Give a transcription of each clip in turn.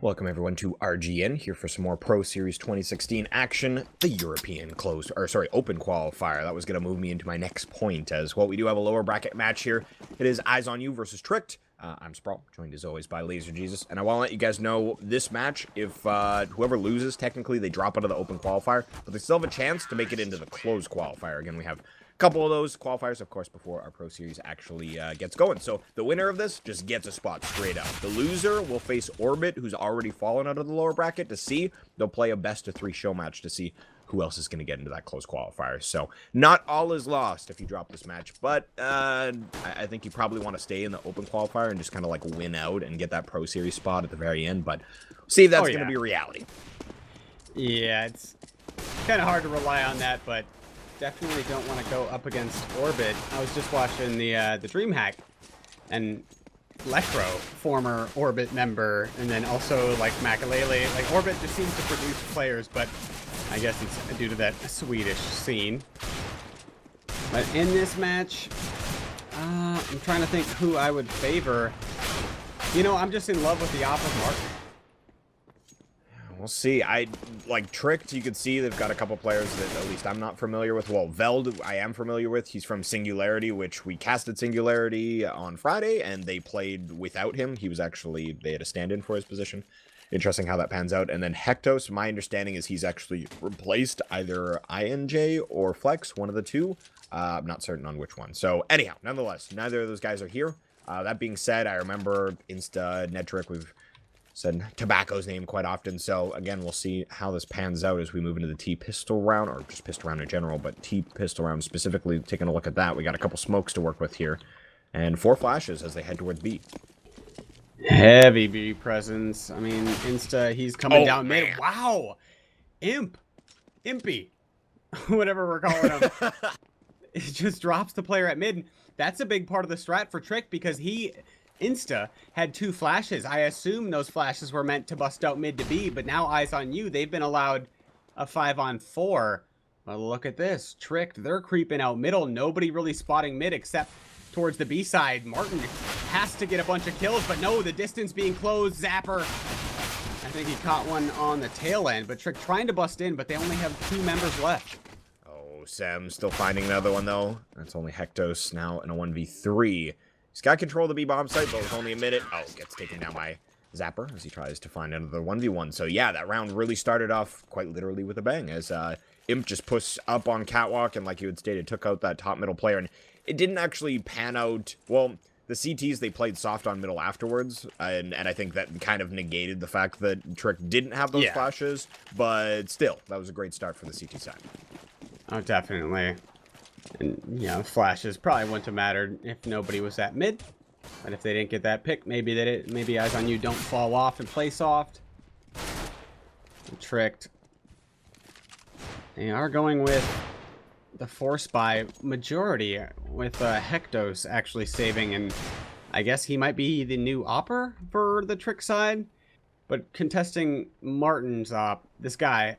Welcome everyone to RGN, here for some more Pro Series 2016 action, the European Open Qualifier. That was going to move me into my next point, as well, we do have a lower bracket match here. It is Eyes on You versus Tricked. I'm Sprawl, joined as always by Laser Jesus, and I want to let you guys know this match, if whoever loses, technically, they drop out of the Open Qualifier, but they still have a chance to make it into the Closed Qualifier. Again, we have couple of those qualifiers, of course, before our Pro Series actually gets going. So the winner of this just gets a spot straight out. The loser will face Orbit, who's already fallen out of the lower bracket, to see. They'll play a best-of-3 show match to see who else is going to get into that close qualifier. So not all is lost if you drop this match, but I think you probably want to stay in the open qualifier and just kind of like win out and get that Pro Series spot at the very end. But see if that's going to be reality. Yeah, it's kind of hard to rely on that, but definitely don't want to go up against Orbit. I was just watching the DreamHack, and Electro, former Orbit member, and then also like Makalele. Like Orbit just seems to produce players, but I guess it's due to that Swedish scene. But in this match, I'm trying to think who I would favor. You know, I'm just in love with the Oppa Martin. We'll see. I like Tricked. You could see they've got a couple players that at least I'm not familiar with. Well, Veld, I am familiar with. He's from Singularity, which we casted Singularity on Friday, and they played without him. He was actually, they had a stand-in for his position. Interesting how that pans out. And then Hectos, my understanding is he's actually replaced either INJ or Flex, one of the two. I'm not certain on which one. So anyhow, nonetheless, neither of those guys are here. That being said, I remember Insta, Netrick, we've said Tobacco's name quite often, so again, we'll see how this pans out as we move into the T-pistol round, or just pistol round in general, but T-pistol round specifically, taking a look at that. We got a couple smokes to work with here, and 4 flashes as they head towards B. Heavy B presence. I mean, Insta, he's coming down mid. Wow! Impy. Whatever we're calling him. It just drops the player at mid. That's a big part of the strat for Trick, because Insta had 2 flashes. I assume those flashes were meant to bust out mid to B, but now Eyes on You, they've been allowed a 5-on-4. Well, look at this. Tricked, they're creeping out middle. Nobody really spotting mid except towards the B side. Martin has to get a bunch of kills, but no, the distance being closed. Zapper, I think he caught one on the tail end, but Trick trying to bust in, but they only have 2 members left. Oh, Sam still finding another one, though. That's only Hectos now in a 1v3. He's got control of the B-bomb site, but with only a minute. Oh, gets taken down by Zapper as he tries to find another 1v1. So yeah, that round really started off quite literally with a bang, as Imp just pushed up on Catwalk and, like you had stated, took out that top middle player. And it didn't actually pan out. Well, the CTs, they played soft on middle afterwards, and I think that kind of negated the fact that Trick didn't have those flashes. But still, that was a great start for the CT side. Oh, definitely. And, you know, flashes probably wouldn't have mattered if nobody was at mid. But if they didn't get that pick, maybe Eyes on You don't fall off and play soft. Tricked. They are going with the Force by majority, with Hectos actually saving, and I guess he might be the new Opper for the Trick side. But contesting Martin's op, this guy,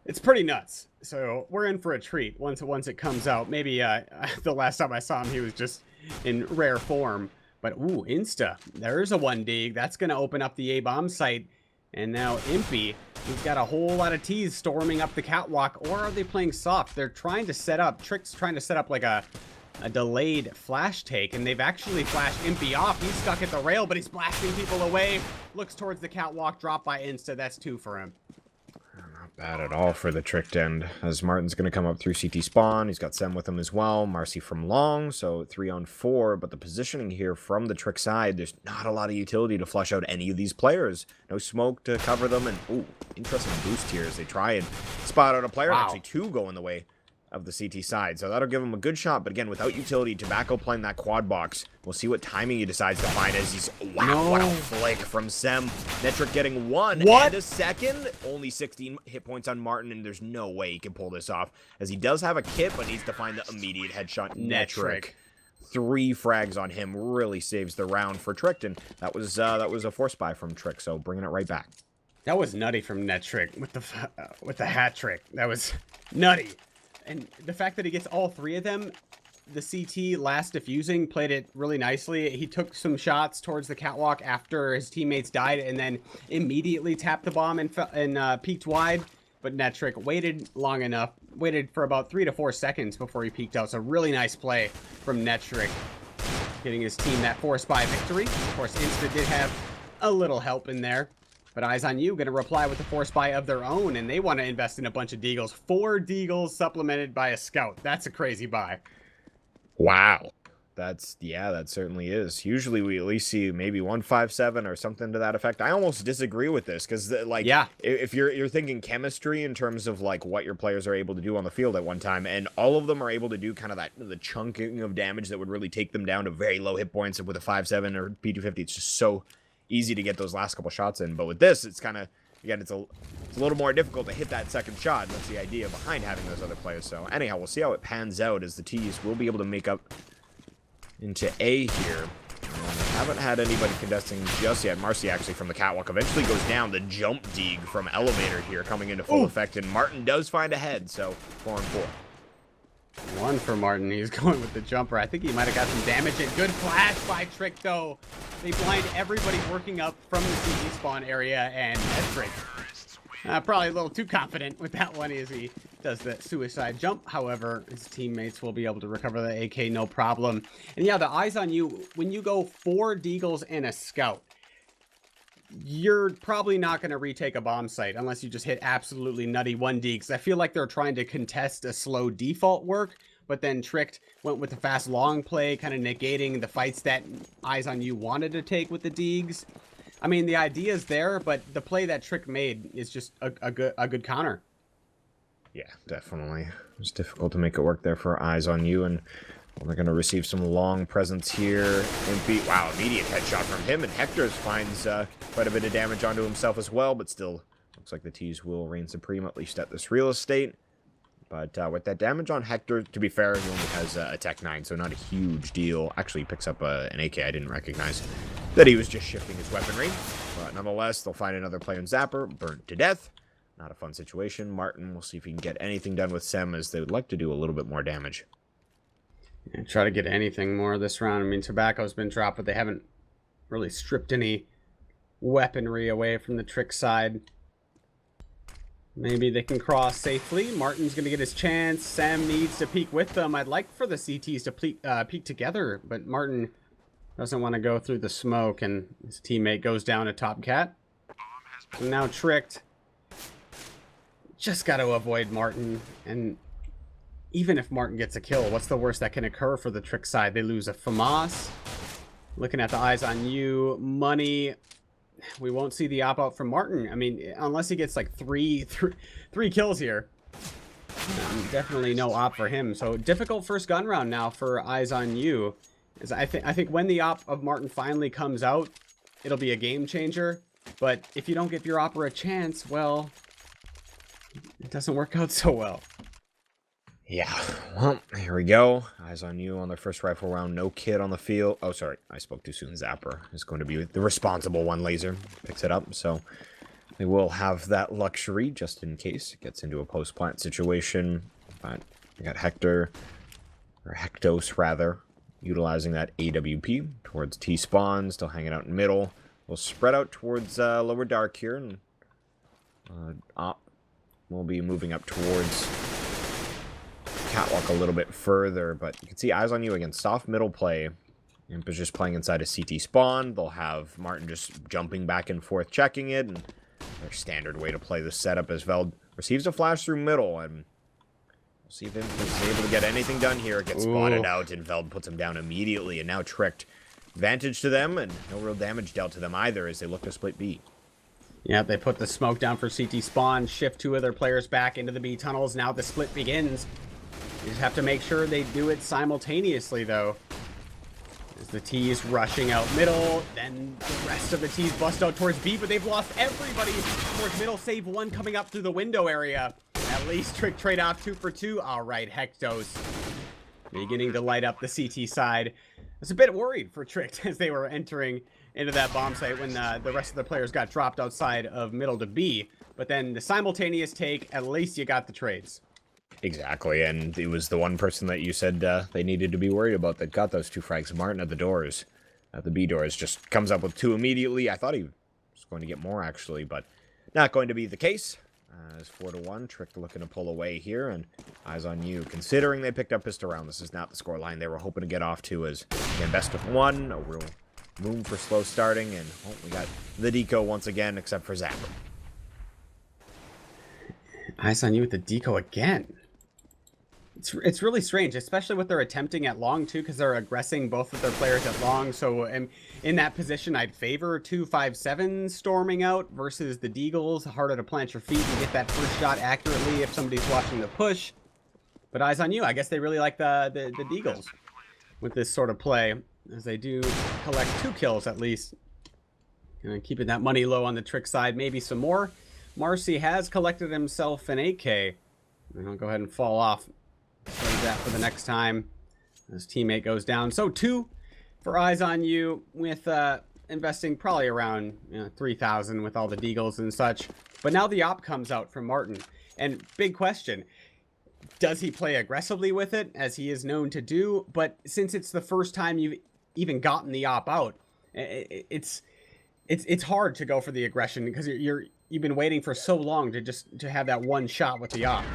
it's pretty nuts. So we're in for a treat once it comes out. Maybe the last time I saw him, he was just in rare form. But ooh, Insta, there's a 1D. That's going to open up the A-bomb site. And now Impy, he's got a whole lot of T's storming up the catwalk. Or are they playing soft? They're trying to set up, Trick's trying to set up like a delayed flash take. And they've actually flashed Impy off. He's stuck at the rail, but he's blasting people away. Looks towards the catwalk, drop by Insta. That's 2 for him. Bad at all for the Tricked end, as Martin's going to come up through CT spawn. He's got Sem with him as well. Marcy from long, so 3-on-4. But the positioning here from the Trick side, there's not a lot of utility to flush out any of these players. No smoke to cover them, and ooh, interesting boost here as they try and spot out a player. Actually, 2 go in the way of the CT side, so that'll give him a good shot. But again, without utility, Tobacco playing that quad box. We'll see what timing he decides to find as he's... Wow, what a flick from Sem. Netrick getting 1 and a second. Only 16 hit points on Martin, and there's no way he can pull this off, as he does have a kit, but needs to find the immediate headshot. Netrick. 3 frags on him really saves the round for Trick, and that was a force buy from Trick, so bringing it right back. That was nutty from Netrick with the hat trick. That was nutty. And the fact that he gets all 3 of them the CT last defusing played it really nicely. He took some shots towards the catwalk after his teammates died and then immediately tapped the bomb and peeked wide. But Netrick waited long enough, waited for about 3 to 4 seconds before he peeked out. So really nice play from Netrick, getting his team that force buy victory. Of course, Insta did have a little help in there. But Eyes on You going to reply with a force buy of their own, and they want to invest in a bunch of deagles. 4 deagles supplemented by a scout. That's a crazy buy. Wow. Yeah, that certainly is. Usually we at least see maybe 157 or something to that effect. I almost disagree with this because, like, yeah, if you're thinking chemistry in terms of like what your players are able to do on the field at one time, and all of them are able to do kind of the chunking of damage that would really take them down to very low hit points with a 5.7 or P250, it's just so easy to get those last couple shots in. But with this, it's kind of, again, it's a little more difficult to hit that second shot. That's the idea behind having those other players. So anyhow, we'll see how it pans out as the T's will be able to make up into A here. Haven't had anybody contesting just yet. Marcy actually from the catwalk eventually goes down. The jump deeg from Elevator here coming into full effect, and Martin does find a head, so 4 and 4. 1 for Martin. He's going with the jumper. I think he might have got some damage in. Good flash by Trick, though. They blind everybody working up from the CT spawn area, and Trick probably a little too confident with that one as he does the suicide jump. However, his teammates will be able to recover the AK no problem. And yeah, the Eyes on You, when you go 4 deagles and a scout, you're probably not going to retake a bomb site unless you just hit absolutely nutty 1 deeg. Because I feel like they're trying to contest a slow default work, but then Tricked went with the fast long play, kind of negating the fights that Eyes on You wanted to take with the deegs. I mean, the idea is there, but the play that Trick made is just a good counter. Yeah, definitely. It's difficult to make it work there for Eyes on You, and they're going to receive some long presence here. Wow, immediate headshot from him, and Hector finds quite a bit of damage onto himself as well, but still looks like the T's will reign supreme, at least at this real estate. But with that damage on Hector, to be fair, he only has a Tech 9, so not a huge deal. Actually, he picks up an AK. I didn't recognize that he was just shifting his weaponry. But nonetheless, they'll find another player in Zapper, burnt to death. Not a fun situation. Martin will see if he can get anything done with Sem, as they would like to do a little bit more damage. Yeah, try to get anything more this round. I mean, Tobacco's been dropped, but they haven't really stripped any weaponry away from the Trick side. Maybe they can cross safely. Martin's going to get his chance. Sam needs to peek with them. I'd like for the CTs to peek together, but Martin doesn't want to go through the smoke, and his teammate goes down a top cat. So now Tricked. Just got to avoid Martin, and even if Martin gets a kill, what's the worst that can occur for the Trick side? They lose a FAMAS. Looking at the Eyes on You. Money. We won't see the op-out from Martin. I mean, unless he gets like three kills here. Definitely no op for him. So difficult first gun round now for Eyes on You. As I think when the op of Martin finally comes out, it'll be a game changer. But if you don't give your opera a chance, well, it doesn't work out so well. Yeah, well, here we go. Eyes on You on their first rifle round. No kid on the field. Oh, sorry, I spoke too soon. Zapper is going to be the responsible one. Laser picks it up, so they will have that luxury just in case it gets into a post-plant situation. But we got Hector, or Hectos rather, utilizing that AWP towards T-spawn, still hanging out in middle. We'll spread out towards lower dark here, and op will be moving up towards catwalk a little bit further, but you can see Eyes on You against soft middle play. Imp is just playing inside a CT spawn. They'll have Martin just jumping back and forth, checking it, and their standard way to play the setup as Veld receives a flash through middle, and we'll see if Imp is able to get anything done here. It gets spotted out, and Veld puts him down immediately, and now Tricked. Advantage to them, and no real damage dealt to them either as they look to split B. Yeah, they put the smoke down for CT spawn, shift 2 of their players back into the B tunnels. Now the split begins. You just have to make sure they do it simultaneously, though. As the T's rushing out middle, then the rest of the T's bust out towards B, but they've lost everybody towards middle, save 1 coming up through the window area. At least Trick trade off 2 for 2. All right, Hectos beginning to light up the CT side. I was a bit worried for Trick as they were entering into that bomb site when the rest of the players got dropped outside of middle to B. But then the simultaneous take, at least you got the trades. Exactly, and it was the one person that you said they needed to be worried about that got those 2 frags. Martin at the doors, at the B doors, just comes up with 2 immediately. I thought he was going to get more, actually, but not going to be the case. It's 4-1. Trick looking to pull away here, and eyes on you. Considering they picked up pistol round, this is not the scoreline they were hoping to get off to. As again, best of 1, a real room for slow starting, and we got the deco once again, except for Zapper. Eyes on you with the deco again. It's really strange, especially what they're attempting at long, too, because they're aggressing both of their players at long. So in that position, I'd favor 2-5-7 storming out versus the deagles. Harder to plant your feet and get that first shot accurately if somebody's watching the push. But eyes on you. I guess they really like the deagles with this sort of play, as they do collect 2 kills at least. Keeping that money low on the Trick side. Maybe some more. Marcy has collected himself an AK. And I'll go ahead and fall off. Save that for the next time. His teammate goes down. So 2 for eyes on you, with investing probably around 3,000 with all the deagles and such. But now the op comes out from Martin. And big question, does he play aggressively with it, as he is known to do? But since it's the first time you've even gotten the op out, it's hard to go for the aggression, because you've been waiting for so long to have that one shot with the op.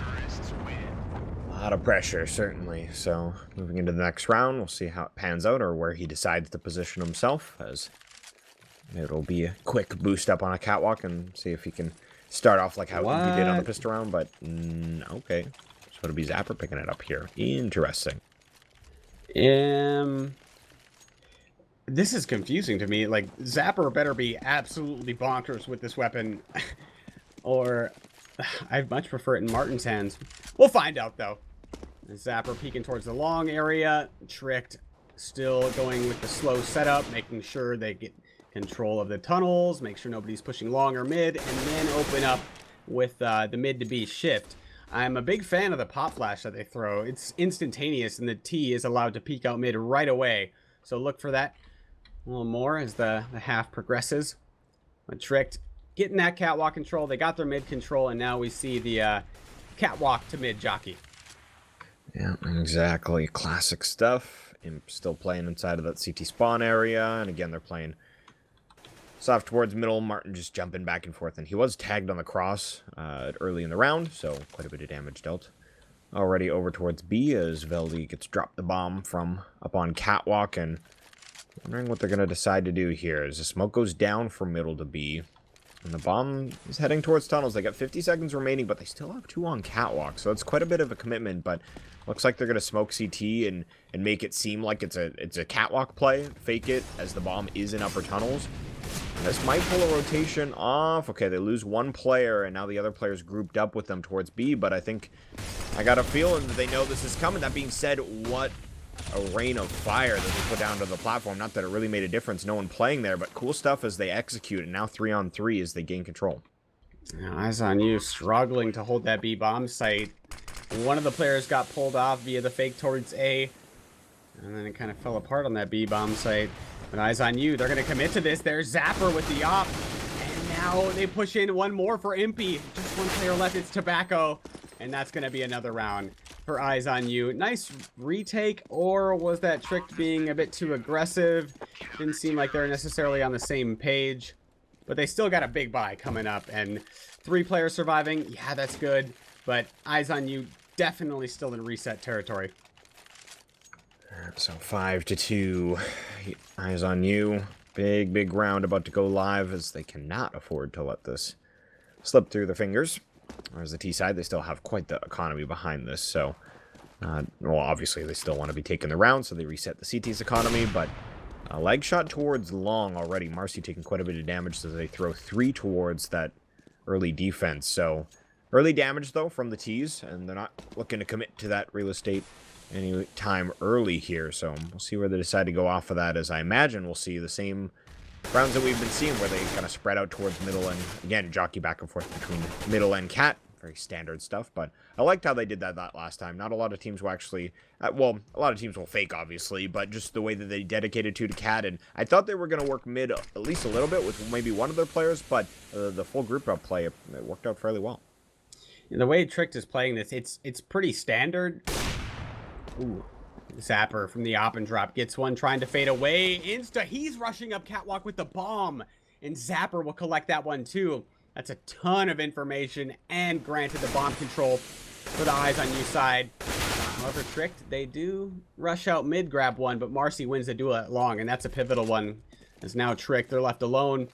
A lot of pressure, certainly. So, moving into the next round, we'll see how it pans out, or where he decides to position himself, as it'll be a quick boost up on a catwalk and see if he can start off like how he did on the pistol round, but okay. So it'll be Zapper picking it up here. Interesting. This is confusing to me. Like, Zapper better be absolutely bonkers with this weapon, or I'd much prefer it in Martin's hands. We'll find out, though. Zapper peeking towards the long area. Tricked still going with the slow setup, making sure they get control of the tunnels, make sure nobody's pushing long or mid, and then open up with the mid to B shift. I'm a big fan of the pop flash that they throw. It's instantaneous, and the T is allowed to peek out mid right away. So look for that a little more as the half progresses. But Tricked getting that catwalk control. They got their mid control, and now we see the catwalk to mid jockey. Yeah, exactly. Classic stuff. Imp still playing inside of that CT spawn area, and again, they're playing soft towards middle. Martin just jumping back and forth, and he was tagged on the cross early in the round, so quite a bit of damage dealt. Already over towards B as Veldy gets dropped the bomb from up on catwalk, and wondering what they're going to decide to do here as the smoke goes down from middle to B. And the bomb is heading towards tunnels. They got 50 seconds remaining, but they still have 2 on catwalk, so it's quite a bit of a commitment. But looks like they're going to smoke CT and make it seem like it's a catwalk play, fake it as the bomb is in upper tunnels. And this might pull a rotation off. Okay, they lose 1 player, and now the other player's grouped up with them towards B. But I think I got a feeling that they know this is coming. That being said, what a rain of fire that they put down to the platform. Not that it really made a difference, no one playing there, but cool stuff as they execute, and now 3-on-3 as they gain control. Now, eyes on you, struggling to hold that B bomb site. One of the players got pulled off via the fake towards A, and then it kind of fell apart on that B bomb site. But eyes on you, they're going to commit to this. There's Zapper with the op, and now they push in 1 more for Impy. Just 1 player left, it's Tobacco, and that's going to be another round for eyes on you. Nice retake, or was that Tricked being a bit too aggressive? Didn't seem like they're necessarily on the same page, but they still got a big buy coming up, and 3 players surviving. Yeah, that's good, but eyes on you, definitely still in reset territory. So 5-2, eyes on you. Big round about to go live, as they cannot afford to let this slip through their fingers. Whereas the T side, they still have quite the economy behind this, so well, obviously they still want to be taking the round, so they reset the CT's economy, but a leg shot towards long already. Marcy taking quite a bit of damage, so they throw 3 towards that early defense. So early damage, though, from the T's, and they're not looking to commit to that real estate any time early here, so we'll see where they decide to go off of that, as I imagine we'll see the same rounds that we've been seeing, where they kind of spread out towards middle and, again, jockey back and forth between middle and cat. Very standard stuff, but I liked how they did that last time. Not a lot of teams will actually, well, a lot of teams will fake, obviously, but just the way that they dedicated to cat, and I thought they were going to work mid at least a little bit with maybe one of their players, but the full group up play, it worked out fairly well. The way Tricked is playing this, it's pretty standard. Ooh, Zapper from the op and drop gets one, trying to fade away. Insta, he's rushing up catwalk with the bomb, and Zapper will collect that one too. That's a ton of information, and granted the bomb control for the Eyes on You side. However, Tricked, they do rush out mid, grab one, but Marcy wins the duel at long, and that's a pivotal one. As now Tricked, they're left alone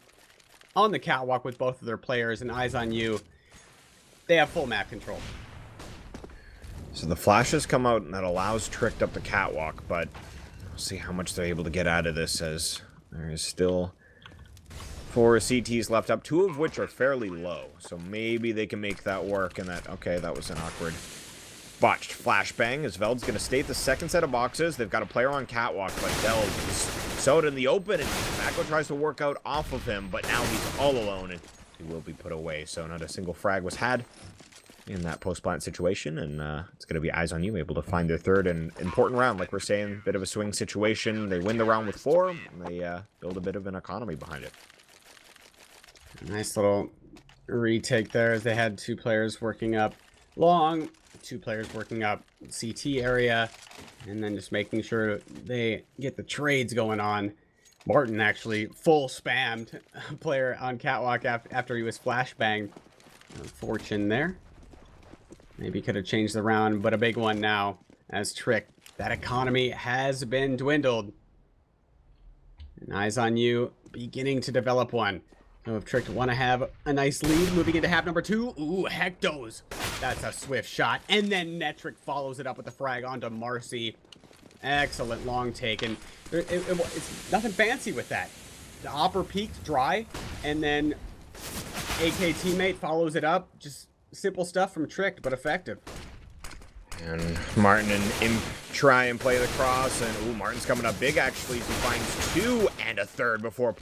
on the catwalk with both of their players, and Eyes on You, they have full map control. So the flashes come out, and that allows Tricked up the catwalk, but we'll see how much they're able to get out of this, as there is still 4 CTs left up, 2 of which are fairly low. So maybe they can make that work, and that, okay, that was an awkward botched flashbang, as Veld's going to stay at the second set of boxes. They've got a player on catwalk, but Veld is so out in the open, and Tobacco tries to work out off of him, but now he's all alone, and he will be put away. So not a single frag was had in that post-plant situation, and it's going to be Eyes on You able to find their third and important round. Like we're saying, bit of a swing situation. They win the round with 4, and they build a bit of an economy behind it. Nice little retake there, as they had 2 players working up long, 2 players working up CT area, and then just making sure they get the trades going on. Martin actually full spammed a player on catwalk after he was flashbanged. Fortune there. Maybe could have changed the round, but a big one now as Trick. That economy has been dwindled. And Eyes on You beginning to develop one. So if Trick want to have a nice lead moving into half number 2. Ooh, Hectos. That's a swift shot. And then Netric follows it up with the frag onto Marcy. Excellent long take. And it's nothing fancy with that. The Opper peaked dry, and then AK teammate follows it up. Just simple stuff from Tricked, but effective. And Martin and Imp try and play the cross, and ooh, Martin's coming up big actually. He finds 2 and a third before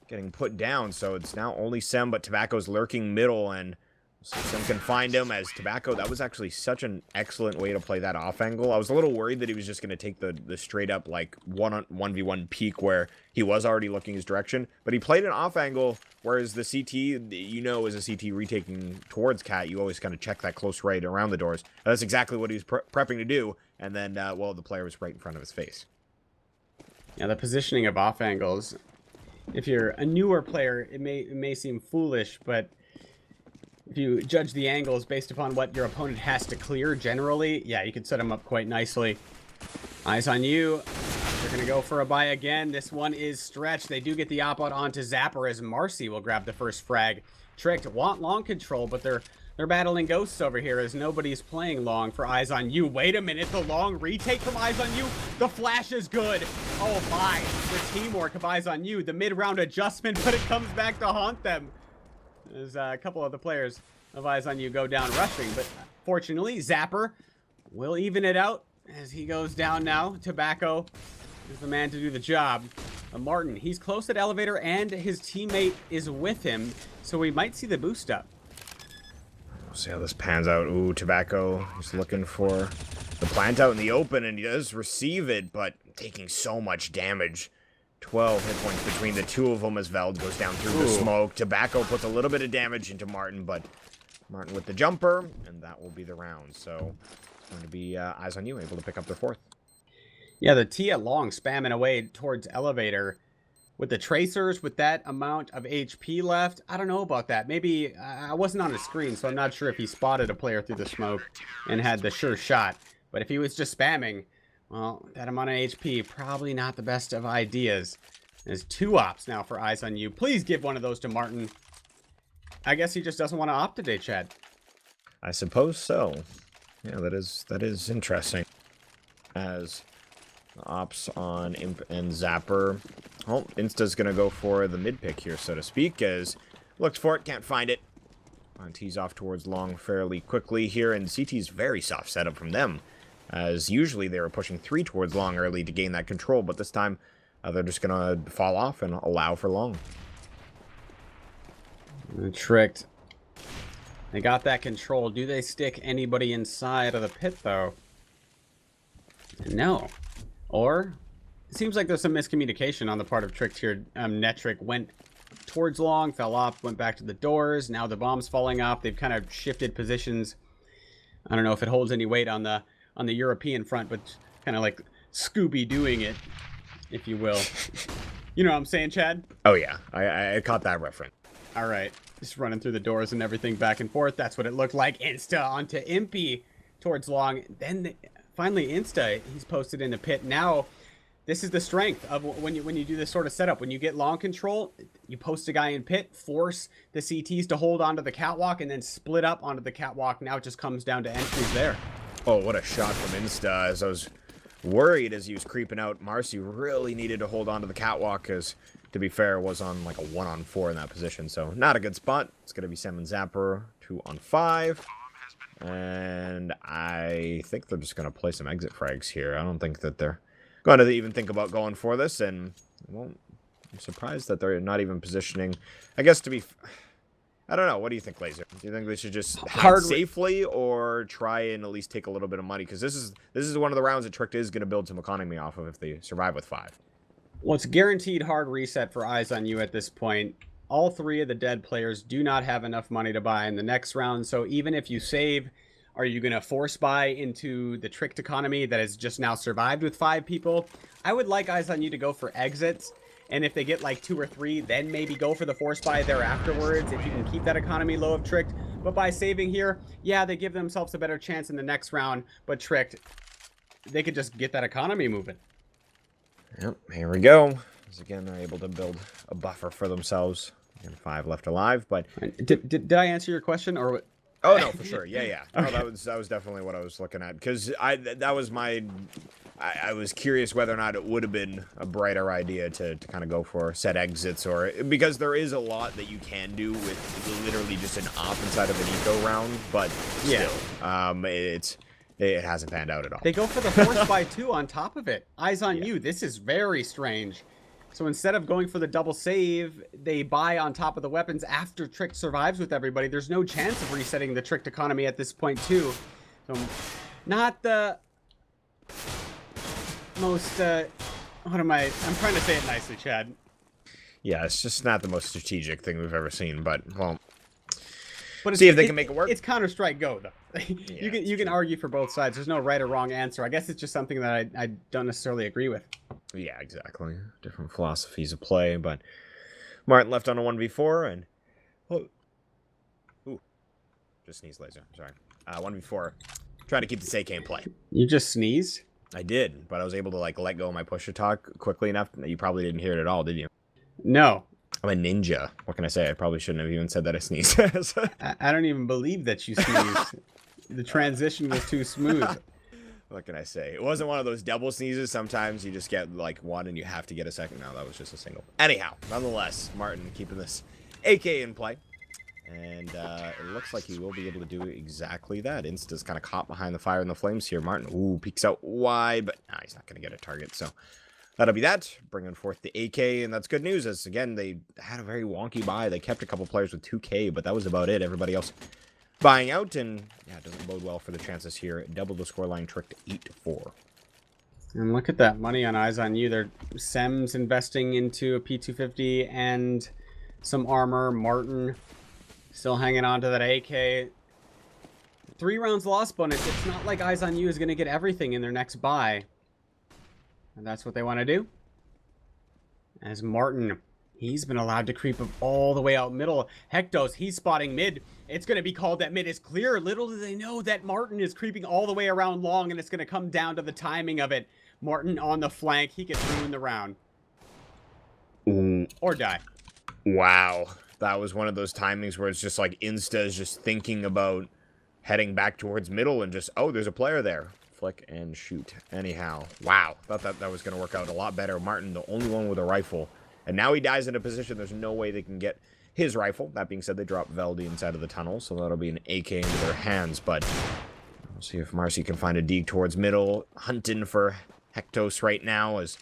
getting put down. So it's now only Sem, but Tobacco's lurking middle, and Sem can find him as Tobacco. That was actually such an excellent way to play that off angle. I was a little worried that he was just going to take the straight up like 1v1 peek where he was already looking his direction, but he played an off angle, whereas the CT, you know, as a CT retaking towards Cat, you always kind of check that close right around the doors. And that's exactly what he was prepping to do, and then, well, the player was right in front of his face. Yeah, the positioning of off angles, if you're a newer player, it may seem foolish, but if you judge the angles based upon what your opponent has to clear generally, yeah, you can set them up quite nicely. Eyes on You. They're going to go for a buy again. This one is stretched. They do get the op out onto Zapper, as Marcy will grab the first frag. Tricked want long control, but they're battling ghosts over here, as nobody's playing long for Eyes on You. Wait a minute, the long retake from Eyes on You. The flash is good. Oh my, the teamwork of Eyes on You. The mid-round adjustment, but it comes back to haunt them. There's a couple of the players of Eyes on You go down rushing, but fortunately, Zapper will even it out as he goes down now. Tobacco is the man to do the job. Martin, he's close at elevator, and his teammate is with him, so we might see the boost up. We'll see how this pans out. Ooh, Tobacco is looking for the plant out in the open, and he does receive it, but taking so much damage. 12 hit points between the 2 of them as Veld goes down through the smoke. Tobacco puts a little bit of damage into Martin, but Martin with the jumper, and that will be the round. So it's going to be Eyes on You able to pick up their 4th. Yeah, the T at long spamming away towards elevator. With the tracers, with that amount of HP left, I don't know about that. Maybe I wasn't on his screen, so I'm not sure if he spotted a player through the smoke and had the sure shot. But if he was just spamming, well, that amount of HP, probably not the best of ideas. There's 2 ops now for Eyes on You. Please give one of those to Martin. I guess he just doesn't want to opt today, Chad. I suppose so. Yeah, that is interesting. As ops on Imp and Zapper. Oh, Insta's going to go for the mid pick here, so to speak, as looked for it, can't find it. Tees off towards long fairly quickly here, and CT's very soft setup from them, as usually they were pushing 3 towards long early to gain that control, but this time they're just going to fall off and allow for long. Tricked. They got that control. Do they stick anybody inside of the pit, though? No. Or, it seems like there's some miscommunication on the part of Tricked here. Netric went towards long, fell off, went back to the doors. Now the bomb's falling off. They've kind of shifted positions. I don't know if it holds any weight on the European front, but kind of like Scooby-Dooing it, if you will. You know what I'm saying, Chad? Oh, yeah. I caught that reference. All right. Just running through the doors and everything back and forth. That's what it looked like. Insta onto Impy towards long. Then finally Insta, he's posted in the pit. Now, this is the strength of when you do this sort of setup. When you get long control, you post a guy in pit, force the CTs to hold onto the catwalk, and then split up onto the catwalk. Now it just comes down to entries there. Oh, what a shot from Insta. As I was worried as he was creeping out, Marcy really needed to hold onto the catwalk because, to be fair, was on like a 1-on-4 in that position. So not a good spot. It's going to be Sam and Zapper 2-on-5. And I think they're just going to play some exit frags here. I don't think that they're going to even think about going for this. And, well, I'm surprised that they're not even positioning. I guess to be... I don't know. What do you think, Laser? Do you think they should just hide safely or try and at least take a little bit of money? Because this is one of the rounds that Tricked is going to build some economy off of if they survive with 5. Well, it's guaranteed hard reset for Eyes on You at this point. All 3 of the dead players do not have enough money to buy in the next round. So even if you save, are you going to force buy into the Tricked economy that has just now survived with 5 people? I would like Eyes on You to go for exits. And if they get like 2 or 3, then maybe go for the force buy there afterwards if you can keep that economy low of Tricked. But by saving here, yeah, they give themselves a better chance in the next round. But Tricked, they could just get that economy moving. Yep, here we go. As again, they're able to build a buffer for themselves. And 5 left alive, but... Did I answer your question, or... Oh, no, for sure. Yeah. No, Okay. that was definitely what I was looking at. Because that was my... I was curious whether or not it would have been a brighter idea to kind of go for set exits, or... Because there is a lot that you can do with literally just an op inside of an eco round, but still, it hasn't panned out at all. They go for the force buy 2 on top of it. Eyes on You. This is very strange. So instead of going for the double save, they buy on top of the weapons after Tricked survives with everybody. There's no chance of resetting the Tricked economy at this point, too. So, not the most, what am I'm trying to say it nicely, Chad. Yeah, it's just not the most strategic thing we've ever seen, but, well, but see if they can make it work. It's Counter-Strike Go, though. You can argue for both sides. There's no right or wrong answer. I guess it's just something that I don't necessarily agree with. Yeah, exactly. Different philosophies of play, but Martin left on a 1v4, and... Ooh. Just sneezed, Laser. Sorry. 1v4. Try to keep this AK in play. You just sneezed? I did, but I was able to, like, let go of my push-to-talk quickly enough that you probably didn't hear it at all, did you? No. I'm a ninja. What can I say? I probably shouldn't have even said that I sneezed. I don't even believe that you sneezed. The transition was too smooth. What can I say? It wasn't one of those double sneezes. Sometimes you just get, like, one and you have to get a second. No, that was just a single. Anyhow, nonetheless, Martin keeping this AK in play. And it looks like he will be able to do exactly that. Insta's kind of caught behind the fire and the flames here. Martin, ooh, peeks out wide, but nah, he's not going to get a target. So that'll be that. Bringing forth the AK, and that's good news. As, again, they had a very wonky buy. They kept a couple players with 2K, but that was about it. Everybody else buying out, and yeah, it doesn't bode well for the chances here. Double the scoreline, Tricked 8-4. And look at that money on Eyes on You. They're Sem's investing into a P250 and some armor. Martin still hanging on to that AK. 3 rounds lost bonus. It's not like Eyes on You is going to get everything in their next buy. And that's what they want to do. As Martin, he's been allowed to creep up all the way out middle. Hectos, he's spotting mid. It's going to be called that mid is clear. Little do they know that Martin is creeping all the way around long, and it's going to come down to the timing of it. Martin on the flank. He could ruin the round. Or die. Wow. That was one of those timings where it's just like Insta is just thinking about heading back towards middle and just, oh, there's a player there. Flick and shoot. Anyhow, wow. Thought that was going to work out a lot better. Martin, the only one with a rifle. And now he dies in a position there's no way they can get his rifle. That being said, they drop Veldy inside of the tunnel, so that'll be an AK into their hands. But we'll see if Marcy can find a dig towards middle. Hunting for Hectos right now as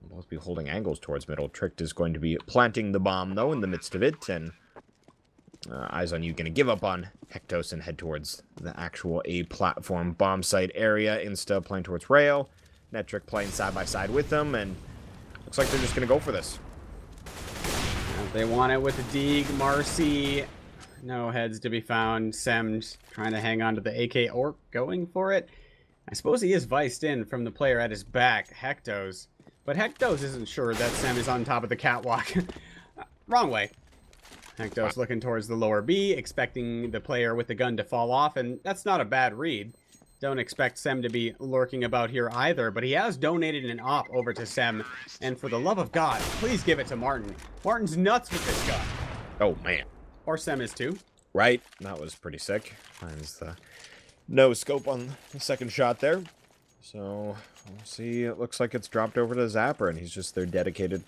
we'll both be holding angles towards middle. Tricked is going to be planting the bomb, though, in the midst of it. And Eyes on You going to give up on Hectos and head towards the actual A platform bomb site area. Insta playing towards rail. Netrick playing side by side with them. And looks like they're just going to go for this. They want it with the Deeg, Marcy. No heads to be found. Sem's trying to hang on to the AK Orc, going for it. I suppose he is viced in from the player at his back, Hectos. But Hectos isn't sure that Sem is on top of the catwalk. Wrong way. Hectos looking towards the lower B, expecting the player with the gun to fall off, and that's not a bad read. Don't expect Sem to be lurking about here either, but he has donated an op over to Sem, and for the love of God, please give it to Martin. Martin's nuts with this gun. Oh, man. Or Sem is too. Right? That was pretty sick. Finds the no scope on the second shot there. So, we'll see. It looks like it's dropped over to Zapper, and he's just their dedicated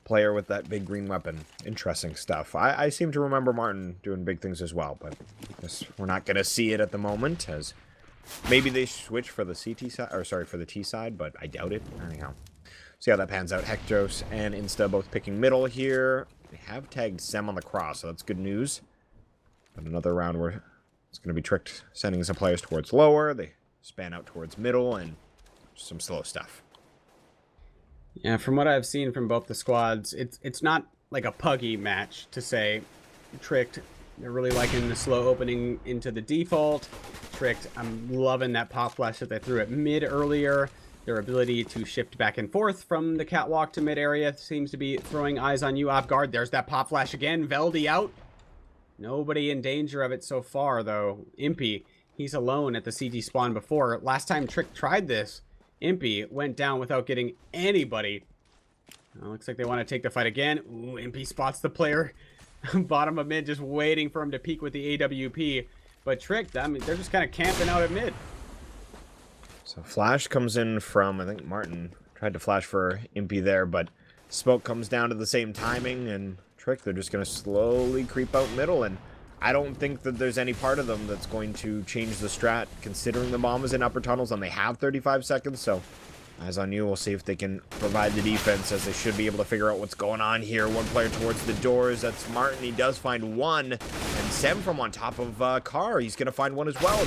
player with that big green weapon. Interesting stuff. I seem to remember Martin doing big things as well, but I guess we're not going to see it at the moment, as maybe they switch for the CT side, or sorry, for the T side, but I doubt it. Anyhow, see how that pans out. Hectos and Insta both picking middle here. They have tagged Sem on the cross, so that's good news. But another round where it's going to be tricked, sending some players towards lower. They span out towards middle, and some slow stuff. Yeah, from what I've seen from both the squads, it's not like a puggy match to say. Tricked, they're really liking the slow opening into the default. Tricked, I'm loving that pop flash that they threw at mid earlier. Their ability to shift back and forth from the catwalk to mid area seems to be throwing eyes on you off guard. There's that pop flash again. Veldy out. Nobody in danger of it so far, though. Impy, he's alone at the CT spawn before. Last time Trick tried this, Impy went down without getting anybody. Looks like they want to take the fight again. Ooh, Impy spots the player bottom of mid, just waiting for him to peek with the AWP. But Trick, I mean, they're just kind of camping out at mid. So flash comes in from, I think Martin tried to flash for Impy there, but smoke comes down to the same timing, and Trick, they're just going to slowly creep out middle, and I don't think that there's any part of them that's going to change the strat, considering the bomb is in upper tunnels and they have 35 seconds, so eyes on you. We'll see if they can provide the defense, as they should be able to figure out what's going on here. One player towards the doors, that's Martin. He does find one, and Sem from on top of Carr, he's going to find one as well.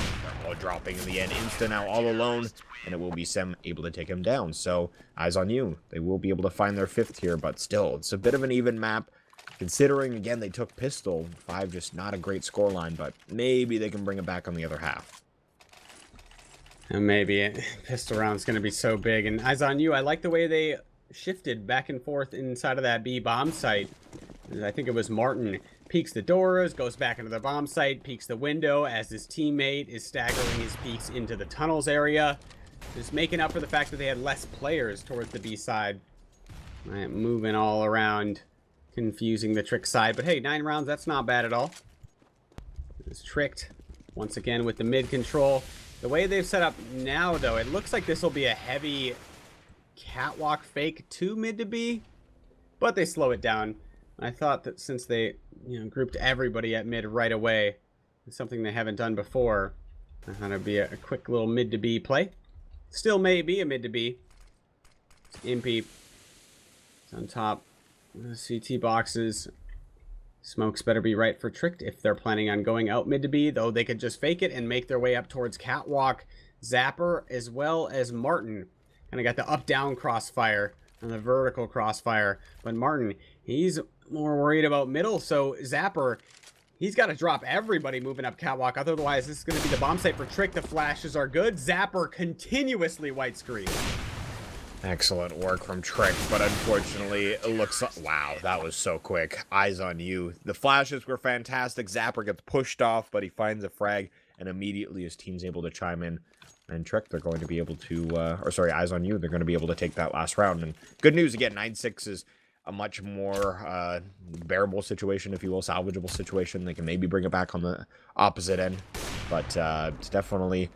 Dropping in the end. Insta now all alone, and it will be Sem able to take him down. So eyes on you. They will be able to find their fifth here, but still, it's a bit of an even map. Considering, again, they took pistol. 5 just not a great scoreline, but maybe they can bring it back on the other half. And maybe pistol round's going to be so big. And eyes on you, I like the way they shifted back and forth inside of that B bomb site. I think it was Martin peeks the doors, goes back into the bomb site, peeks the window as his teammate is staggering his peeks into the tunnels area. Just making up for the fact that they had less players towards the B side. All right, moving all around, confusing the Trick side. But hey, 9 rounds, that's not bad at all. It's Tricked once again with the mid control. The way they've set up now, though, it looks like this will be a heavy catwalk fake to mid to B, but they slow it down. I thought that since they, grouped everybody at mid right away, it's something they haven't done before, I thought it'd be a quick little mid to B play. Still may be a mid to B. Impy on top. CT boxes. Smokes better be right for Tricked if they're planning on going out mid to B, though they could just fake it and make their way up towards catwalk. Zapper as well as Martin. Kind of got the up-down crossfire and the vertical crossfire. But Martin, he's more worried about middle, so Zapper, he's got to drop everybody moving up catwalk. Otherwise, this is going to be the bomb site for Trick. The flashes are good. Zapper continuously white screen. Excellent work from Trick, but unfortunately, it looks... Wow, that was so quick. Eyes on you. The flashes were fantastic. Zapper gets pushed off, but he finds a frag, and immediately his team's able to chime in. And Trick, they're going to be able to... eyes on you. They're going to be able to take that last round. And good news, again, 9-6 is a much more bearable situation, if you will, salvageable situation. They can maybe bring it back on the opposite end, but it's definitely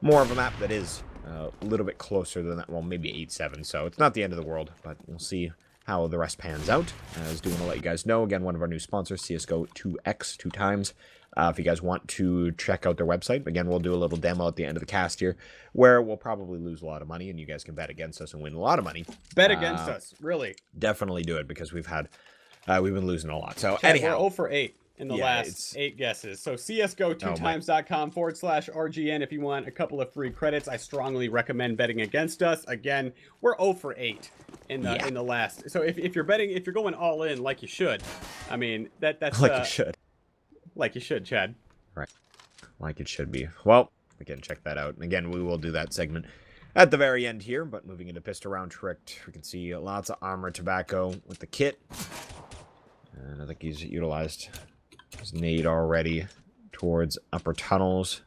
more of a map that is a little bit closer than that. Well, maybe 8-7, so it's not the end of the world, but we'll see how the rest pans out. I was doing to let you guys know, again, one of our new sponsors, CSGO 2X, 2 times. If you guys want to check out their website, again, we'll do a little demo at the end of the cast here, where we'll probably lose a lot of money, and you guys can bet against us and win a lot of money. Bet against us, really. Definitely do it, because we've been losing a lot. So okay, anyhow, we're 0 for 8. in the Yeah, last 8 guesses. So my. csgo2times.com/RGN if you want a couple of free credits. I strongly recommend betting against us. Again, we're 0 for 8 in the last. So if you're betting, if you're going all in like you should, I mean that's Like it should. Like you should, Chad. Right. Like it should be. Well, again, check that out. And again, we will do that segment at the very end here, but moving into pistol round tricked, we can see lots of armor tobacco with the kit. And I think he's utilized his nade already towards upper tunnels.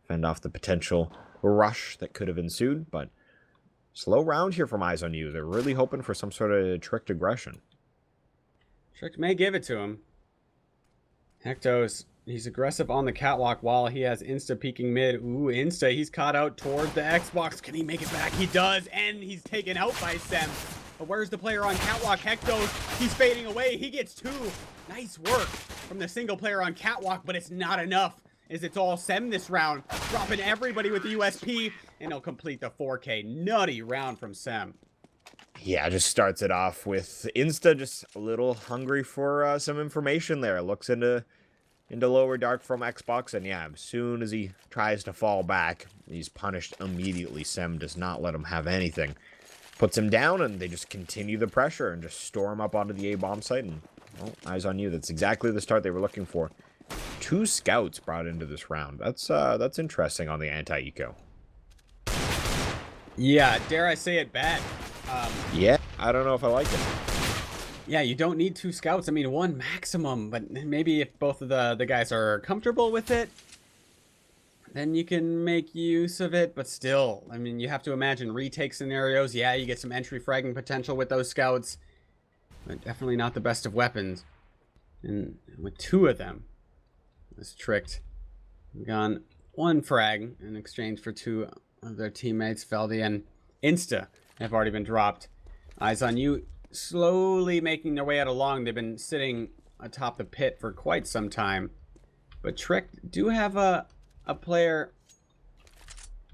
Fend off the potential rush that could have ensued, but slow round here from Eyes on You. They're really hoping for some sort of tricked aggression. Tricked may give it to him. Hectos, he's aggressive on the catwalk while he has Insta peeking mid. Ooh, Insta, he's caught out towards the Xbox. Can he make it back? He does, and he's taken out by Sem. But where's the player on catwalk? Hectos, he's fading away. He gets 2. Nice work from the single player on catwalk, but it's not enough, as it's all Sem this round. Dropping everybody with the USP, and he'll complete the 4K. Nutty round from Sem. Yeah, just starts it off with Insta just a little hungry for some information there. Looks into lower dark from Xbox, and yeah, as soon as he tries to fall back, he's punished immediately. Sem does not let him have anything. Puts him down, and they just continue the pressure and just storm up onto the A bomb site, and well, Eyes on You. That's exactly the start they were looking for. 2 scouts brought into this round. That's interesting on the anti-eco. Yeah, dare I say it, bad. Yeah, I don't know if I like it. Yeah, you don't need 2 scouts. I mean, 1 maximum, but maybe if both of the guys are comfortable with it, then you can make use of it. But still, I mean, you have to imagine retake scenarios. Yeah, you get some entry fragging potential with those scouts, but definitely not the best of weapons. And with 2 of them, it's tricked. Gone 1 frag in exchange for 2 of their teammates. Feldy and Insta have already been dropped. Eyes on You slowly making their way out along. They've been sitting atop the pit for quite some time. But Tricked do have a player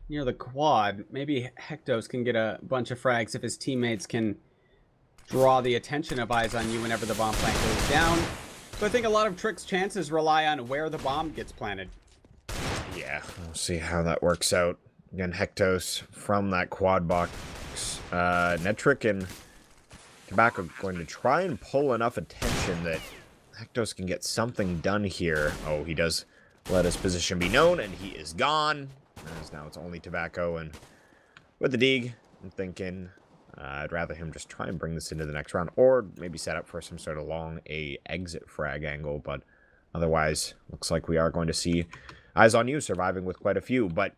near the quad. Maybe Hectos can get a bunch of frags if his teammates can draw the attention of Eyes on You whenever the bomb plant goes down. So I think a lot of Trick's chances rely on where the bomb gets planted. Yeah, we'll see how that works out. Again, Hectos from that quad box. Netrick and Tobacco going to try and pull enough attention that Hectos can get something done here. Oh, he does let his position be known, and he is gone. As now it's only Tobacco, and with the dig, I'm thinking I'd rather him just try and bring this into the next round, or maybe set up for some sort of long A exit frag angle, but otherwise, looks like we are going to see Eyes on You surviving with quite a few, but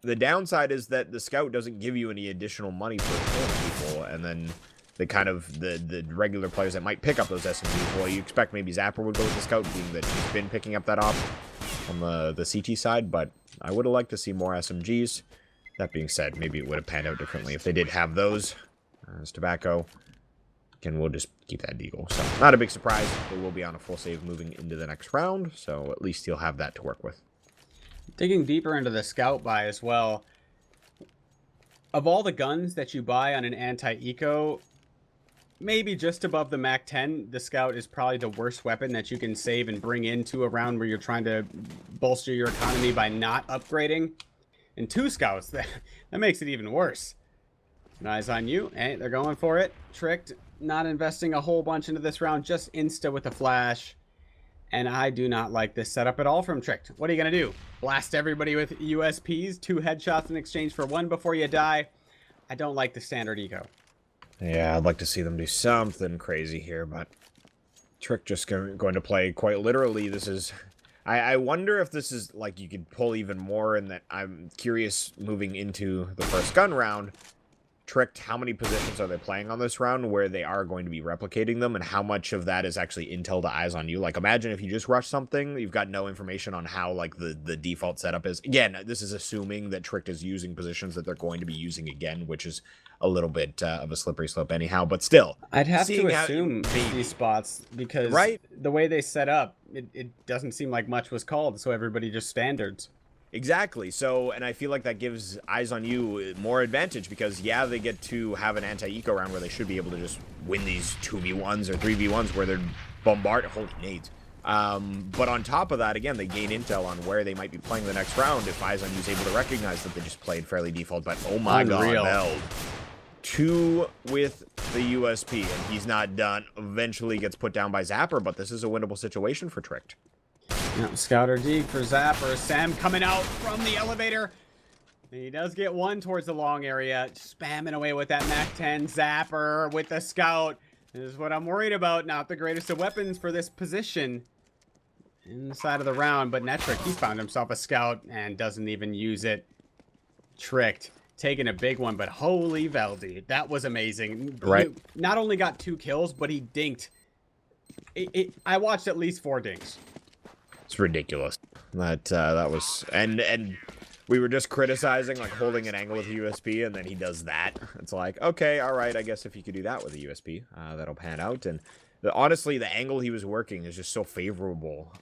the downside is that the scout doesn't give you any additional money for killing people, and then the regular players that might pick up those SMGs, well, you expect maybe Zapper would go with the scout, being that he's been picking up that off on the CT side, but I would have liked to see more SMGs. That being said, maybe it would have panned out differently if they did have those. As Tobacco, again, we'll just keep that deagle. So, not a big surprise. They will be on a full save moving into the next round, so at least he'll have that to work with. Digging deeper into the scout buy as well, of all the guns that you buy on an anti-eco, maybe just above the MAC-10, the scout is probably the worst weapon that you can save and bring into a round where you're trying to bolster your economy by not upgrading. And 2 scouts, that makes it even worse. Eyes on You. Hey, they're going for it. Tricked, not investing a whole bunch into this round, just Insta with a flash. And I do not like this setup at all from Tricked. What are you going to do? Blast everybody with USPs, 2 headshots in exchange for 1 before you die? I don't like the standard eco. Yeah, I'd like to see them do something crazy here, but Trick just going to play quite literally. This is... I wonder if this is, like, you could pull even more, and that I'm curious moving into the first gun round. Tricked, how many positions are they playing on this round where they are going to be replicating them, and how much of that is actually intel to Eyes on You? Like, imagine if you just rush something, you've got no information on how, like, the default setup is. Again, this is assuming that Tricked is using positions that they're going to be using again, which is a little bit of a slippery slope anyhow, but still. I'd have to assume these spots, because the way they set up, it doesn't seem like much was called, so everybody just standards. Exactly. So, and I feel like that gives Eyes on You more advantage because, yeah, they get to have an anti-eco round where they should be able to just win these 2v1s or 3v1s where they're bombarded. Holy nades. But on top of that, again, they gain intel on where they might be playing the next round if IZONU's able to recognize that they just played fairly default. But oh my Unreal. god, Veld. 2 with the USP, and he's not done. Eventually gets put down by Zapper, but this is a winnable situation for Tricked. Yep, Scouter Deke for Zapper. Sam coming out from the elevator. He does get one towards the long area. Spamming away with that MAC-10. Zapper with the Scout. This is what I'm worried about. Not the greatest of weapons for this position inside of the round, but Netrick, he's found himself a Scout and doesn't even use it. Tricked. Taking a big one, but holy Veldy, that was amazing. Right. He not only got 2 kills, but he dinked. I watched at least 4 dinks. It's ridiculous. That was and we were just criticizing like holding an angle with a USP, and then he does that. It's like, okay, all right, I guess if you could do that with a USP, that'll pan out. And honestly, the angle he was working is just so favorable.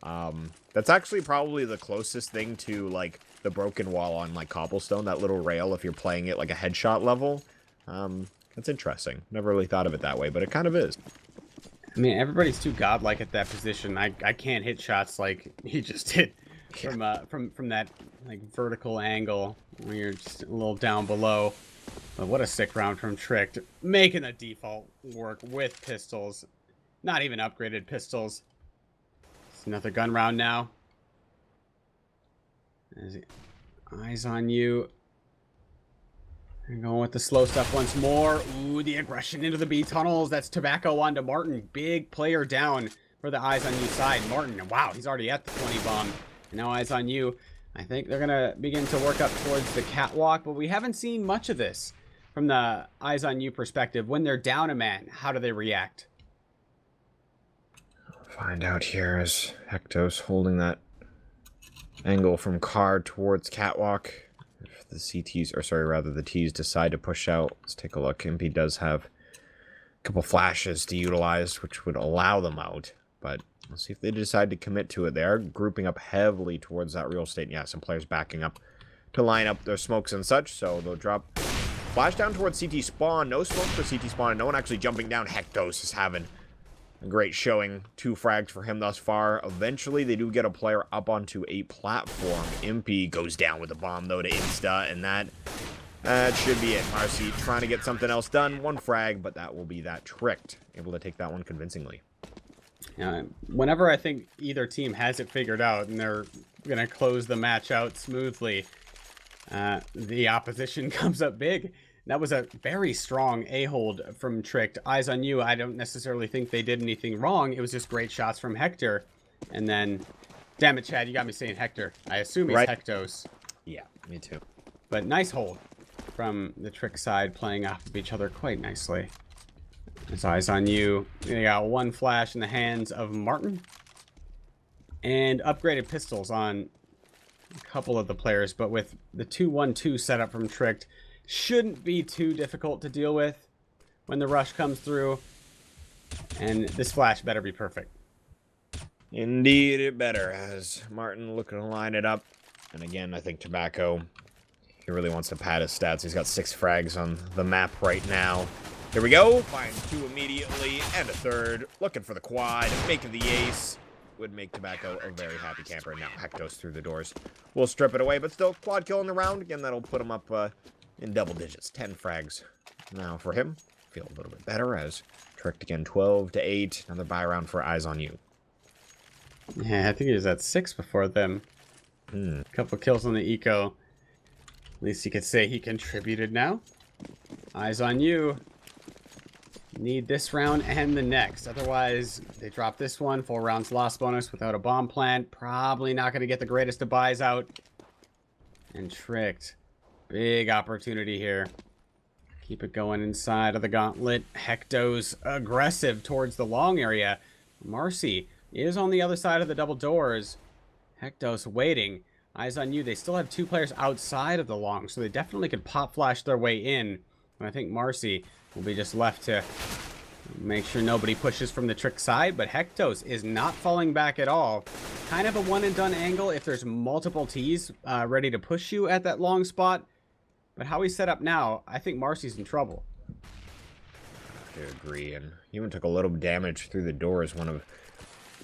That's actually probably the closest thing to like the broken wall on like cobblestone, that little rail if you're playing it like a headshot level. That's interesting. Never really thought of it that way, but it kind of is. I mean, everybody's too godlike at that position. I can't hit shots like he just did from that like vertical angle where you're just a little down below. But what a sick round from Tricked, making the default work with pistols, not even upgraded pistols. It's another gun round now. Eyes on you. And going with the slow stuff once more. Ooh, the aggression into the B tunnels. That's Tobacco onto Martin. Big player down for the Eyes on You side. Martin, wow, he's already at the 20 bomb. And now Eyes on You. I think they're going to begin to work up towards the catwalk, but we haven't seen much of this from the Eyes on You perspective. When they're down a man, how do they react? Find out here as Hectos holding that angle from car towards catwalk. If the CTs, or sorry, rather the Ts decide to push out, let's take a look. MP does have a couple flashes to utilize, which would allow them out. But let's see if they decide to commit to it. They are grouping up heavily towards that real estate. Yeah, some players backing up to line up their smokes and such. So they'll drop flash down towards CT spawn. No smoke for CT spawn, and no one actually jumping down. Hectos is having a great showing. 2 frags for him thus far. Eventually, they do get a player up onto a platform. Impy goes down with a bomb, though, to Insta, and that should be it. Marcy trying to get something else done. 1 frag, but that will be that. Tricked. Able to take that one convincingly. Whenever I think either team has it figured out and they're going to close the match out smoothly, the opposition comes up big. That was a very strong A-hold from Tricked. Eyes on You, I don't necessarily think they did anything wrong. It was just great shots from Hector. And then, damn it, Chad, you got me saying Hector. I assume he's Hectos. Yeah, me too. But nice hold from the Trick side, playing off of each other quite nicely. His Eyes on You. They got 1 flash in the hands of Martin. And upgraded pistols on a couple of the players. But with the 2-1-2 setup from Tricked, shouldn't be too difficult to deal with when the rush comes through. And this flash better be perfect. Indeed, it better, as Martin looking to line it up. And again, I think Tobacco, he really wants to pad his stats. He's got 6 frags on the map right now. Here we go. Finds 2 immediately, and a 3rd. Looking for the quad, making the ace. Would make Tobacco a very happy camper. And now Hectos through the doors. We'll strip it away, but still quad kill in the round. Again, that'll put him up in double digits. 10 frags. Now for him, feel a little bit better as Tricked again 12-8. Another buy round for Eyes on You. Yeah, I think he was at 6 before them. A couple kills on the eco. At least you could say he contributed now. Eyes on You. Need this round and the next. Otherwise, they drop this one. 4 rounds lost bonus without a bomb plant. Probably not going to get the greatest of buys out. And Tricked. Big opportunity here. Keep it going inside of the gauntlet. Hectos aggressive towards the long area. Marcy is on the other side of the double doors. Hectos waiting. Eyes on You. They still have 2 players outside of the long, so they definitely could pop flash their way in. And I think Marcy will be just left to make sure nobody pushes from the Trick side, but Hectos is not falling back at all. Kind of a one and done angle if there's multiple Ts ready to push you at that long spot. But how he's set up now, I think Marcy's in trouble. I agree, and he even took a little damage through the doors. One of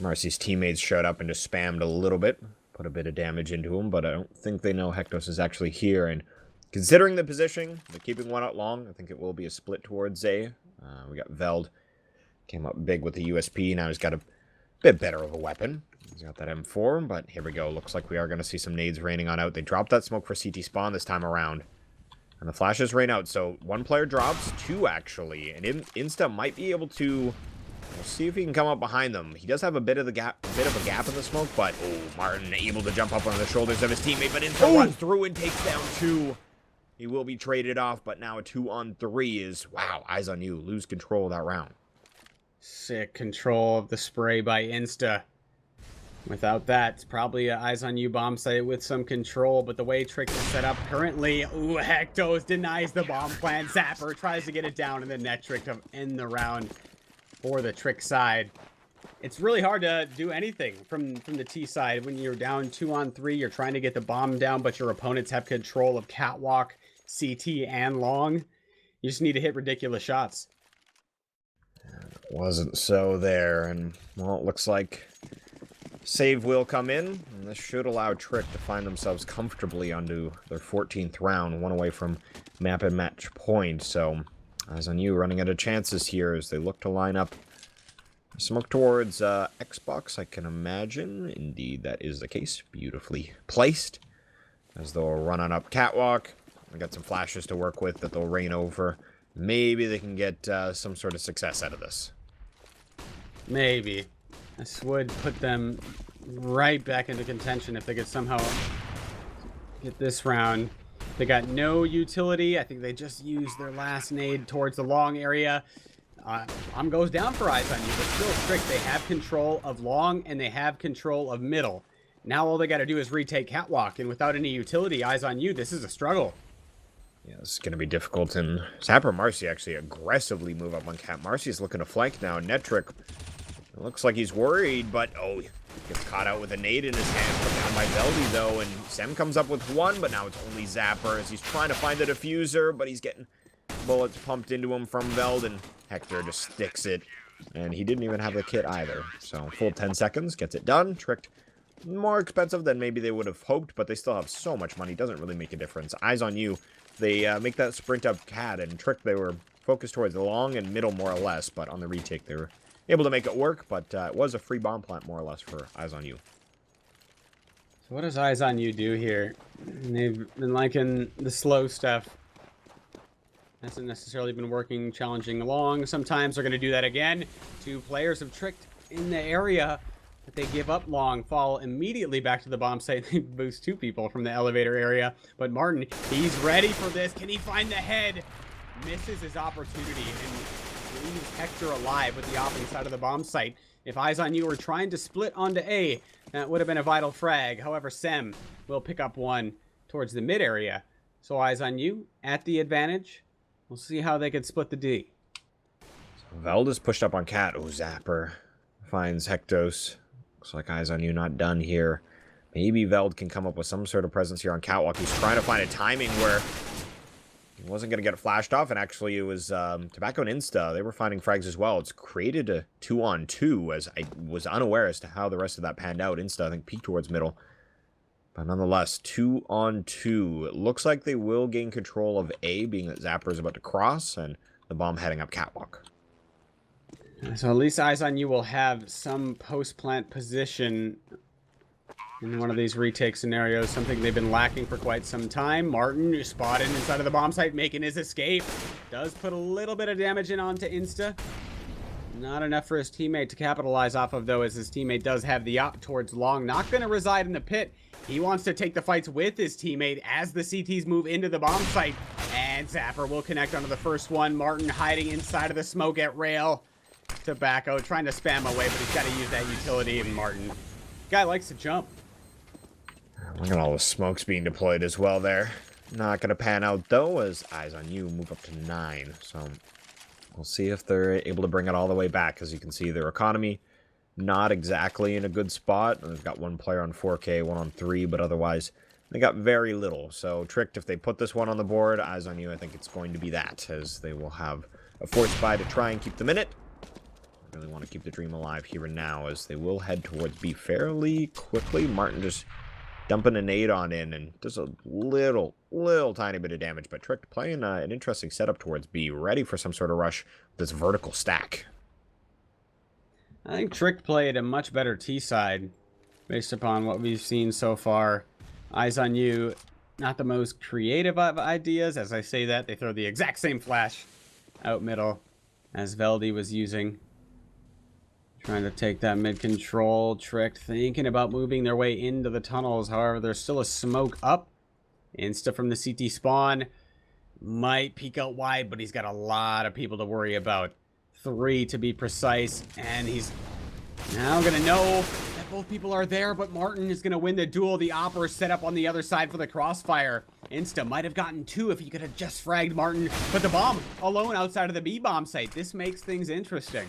Marcy's teammates showed up and just spammed a little bit, put a bit of damage into him, but I don't think they know Hectos is actually here. And considering the position, they're keeping one out long. I think it will be a split towards A. We got Veld, came up big with the USP. Now he's got a bit better of a weapon. He's got that M4, but here we go. Looks like we are going to see some nades raining on out. They dropped that smoke for CT spawn this time around. And the flashes rain out. So one player drops, two actually. And Insta might be able to... We'll see if he can come up behind them. He does have a bit of a gap in the smoke, but oh, Martin able to jump up on the shoulders of his teammate, but Insta runs through and takes down two. He will be traded off, but now a 2-on-3 is, wow, eyes on you. Lose control of that round. Sick control of the spray by Insta. Without that, it's probably an eyes on you bomb site with some control, but the way Trick is set up currently, ooh, Hectos denies the bomb plant. Zapper tries to get it down, and the net Trick to end the round for the Trick side. It's really hard to do anything from the T side. When you're down 2-on-3, you're trying to get the bomb down, but your opponents have control of catwalk, CT, and long. You just need to hit ridiculous shots. It wasn't so there, and, well, it looks like save will come in, and this should allow Trick to find themselves comfortably onto their 14th round, one away from map and match point. So, eyes on you, running out of chances here as they look to line up. Smoke towards Xbox, I can imagine. Indeed, that is the case. Beautifully placed. As they'll run on up catwalk. We got some flashes to work with that they'll rain over. Maybe they can get some sort of success out of this. Maybe. This would put them right back into contention if they could somehow get this round. They got no utility. I think they just used their last nade towards the long area. Bomb goes down for eyes on you, but still strict. They have control of long and they have control of middle. Now all they got to do is retake catwalk, and without any utility, eyes on you, this is a struggle. Yeah, this is going to be difficult, and Zapper Marcy actually aggressively move up on Cat. Marcy's looking to flank now. Netrick, it looks like he's worried, but oh, he gets caught out with a nade in his hand, put down by Veldy though, and Sem comes up with one, but now it's only Zapper as he's trying to find the diffuser, but he's getting bullets pumped into him from Veld, and Hector just sticks it, and he didn't even have the kit either. So full 10 seconds, gets it done. Tricked, more expensive than maybe they would have hoped, but they still have so much money, doesn't really make a difference. Eyes on you. They make that sprint up Cat, and Trick, they were focused towards the long and middle more or less, but on the retake they were able to make it work, but it was a free bomb plant more or less for Eyes on You. So what does Eyes on You do here? And they've been liking the slow stuff. Hasn't necessarily been working, challenging along. Sometimes they're going to do that again. Two players have tricked in the area, but they give up long, fall immediately back to the bomb site. They boost two people from the elevator area. But Martin, he's ready for this. Can he find the head? Misses his opportunity and leaves Hector alive with the offense side of the bomb site. If Eyes on You were trying to split onto A, that would have been a vital frag. However, Sem will pick up one towards the mid area. So Eyes on You at the advantage. We'll see how they can split the D. So Veld is pushed up on Cat. Oh, Zapper finds Hectos. Looks like Eyes on You not done here. Maybe Veld can come up with some sort of presence here on Catwalk. He's trying to find a timing where he wasn't going to get flashed off, and actually it was Tobacco and Insta. They were finding frags as well. It's created a 2-on-2, as I was unaware as to how the rest of that panned out. Insta, I think, peeked towards middle. But nonetheless, 2-on-2. It looks like they will gain control of A, being that Zapper is about to cross, and the bomb heading up Catwalk. So at least Eyes on You will have some post-plant position in one of these retake scenarios, something they've been lacking for quite some time. Martin is spotted inside of the bomb site, making his escape. Does put a little bit of damage in onto Insta. Not enough for his teammate to capitalize off of, though, as his teammate does have the op towards long. Not going to reside in the pit. He wants to take the fights with his teammate as the CTs move into the bomb site. And Zapper will connect onto the first one. Martin hiding inside of the smoke at rail. Tobacco trying to spam away, but he's got to use that utility. And Martin, guy likes to jump. Look at all the smokes being deployed as well there. Not going to pan out, though, as Eyes on You move up to 9. So we'll see if they're able to bring it all the way back. As you can see, their economy not exactly in a good spot. They've got one player on 4K, one on 3, but otherwise they got very little. So Tricked, if they put this one on the board, Eyes on You, I think it's going to be that, as they will have a force buy to try and keep them in it. Really want to keep the dream alive here and now, as they will head towards B fairly quickly. Martin just dumping a nade on in, and just a little tiny bit of damage. But Trick playing an interesting setup towards B, ready for some sort of rush with this vertical stack. I think Trick played a much better T side based upon what we've seen so far. Eyes on You, not the most creative of ideas. As I say that, they throw the exact same flash out middle as Veldy was using. Trying to take that mid control. Trick thinking about moving their way into the tunnels. However, there's still a smoke up. Insta from the CT spawn. Might peek out wide, but he's got a lot of people to worry about. 3 to be precise. And he's now going to know that both people are there, but Martin is going to win the duel. The Opera set up on the other side for the crossfire. Insta might have gotten 2 if he could have just fragged Martin. But the bomb alone outside of the B-bomb site. This makes things interesting.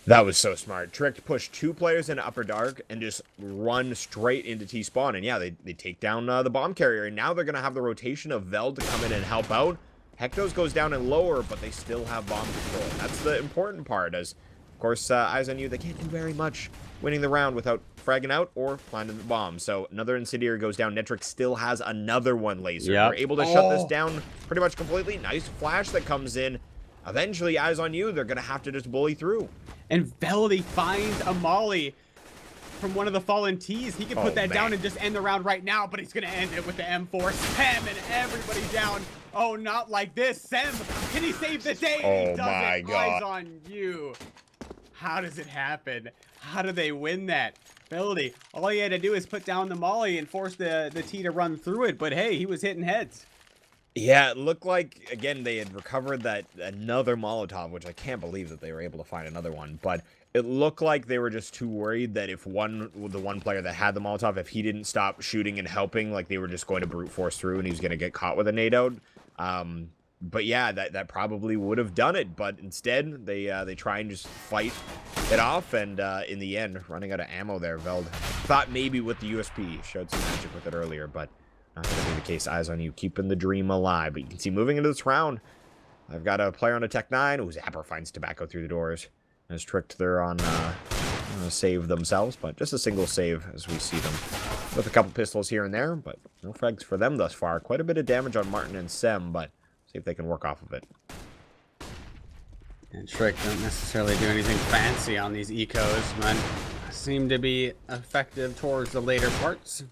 That was so smart. Trick to push 2 players into Upper Dark and just run straight into T-spawn. And yeah, they take down the bomb carrier. And now they're going to have the rotation of Veld to come in and help out. Hectos goes down and lower, but they still have bomb control. That's the important part, as, of course, Eyes on You, they can't do very much winning the round without fragging out or planting the bomb. So another Incendiary goes down. Netric still has another one laser. Yep. They're able to shut this down pretty much completely. Nice flash that comes in. Eventually, Eyes on You, they're going to have to just bully through. And Veldy finds a molly from one of the fallen T's. He can put that down and just end the round right now, but he's going to end it with the M4. Sem and everybody down. Oh, not like this. Sem, can he save the day? Oh, he does my it. God. Eyes on You. How does it happen? How do they win that? Veldy, all he had to do is put down the molly and force the T to run through it, but hey, he was hitting heads. Yeah, it looked like, again, they had recovered that another Molotov, which I can't believe that they were able to find another one. But it looked like they were just too worried that if the one player that had the Molotov, if he didn't stop shooting and helping, like they were just going to brute force through and he was going to get caught with a nade out. But yeah, that probably would have done it. But instead, they try and just fight it off. And in the end, running out of ammo there, Veld thought maybe with the USP, showed some magic with it earlier, but not going to be the case. Eyes on You, keeping the dream alive. But you can see moving into this round, I've got a player on a Tech 9. Ooh, Zapper finds Tobacco through the doors. As tricked there on save themselves, but just a single save as we see them with a couple pistols here and there, but no frags for them thus far. Quite a bit of damage on Martin and Sem, but see if they can work off of it. And Trick don't necessarily do anything fancy on these ecos, but seem to be effective towards the later parts.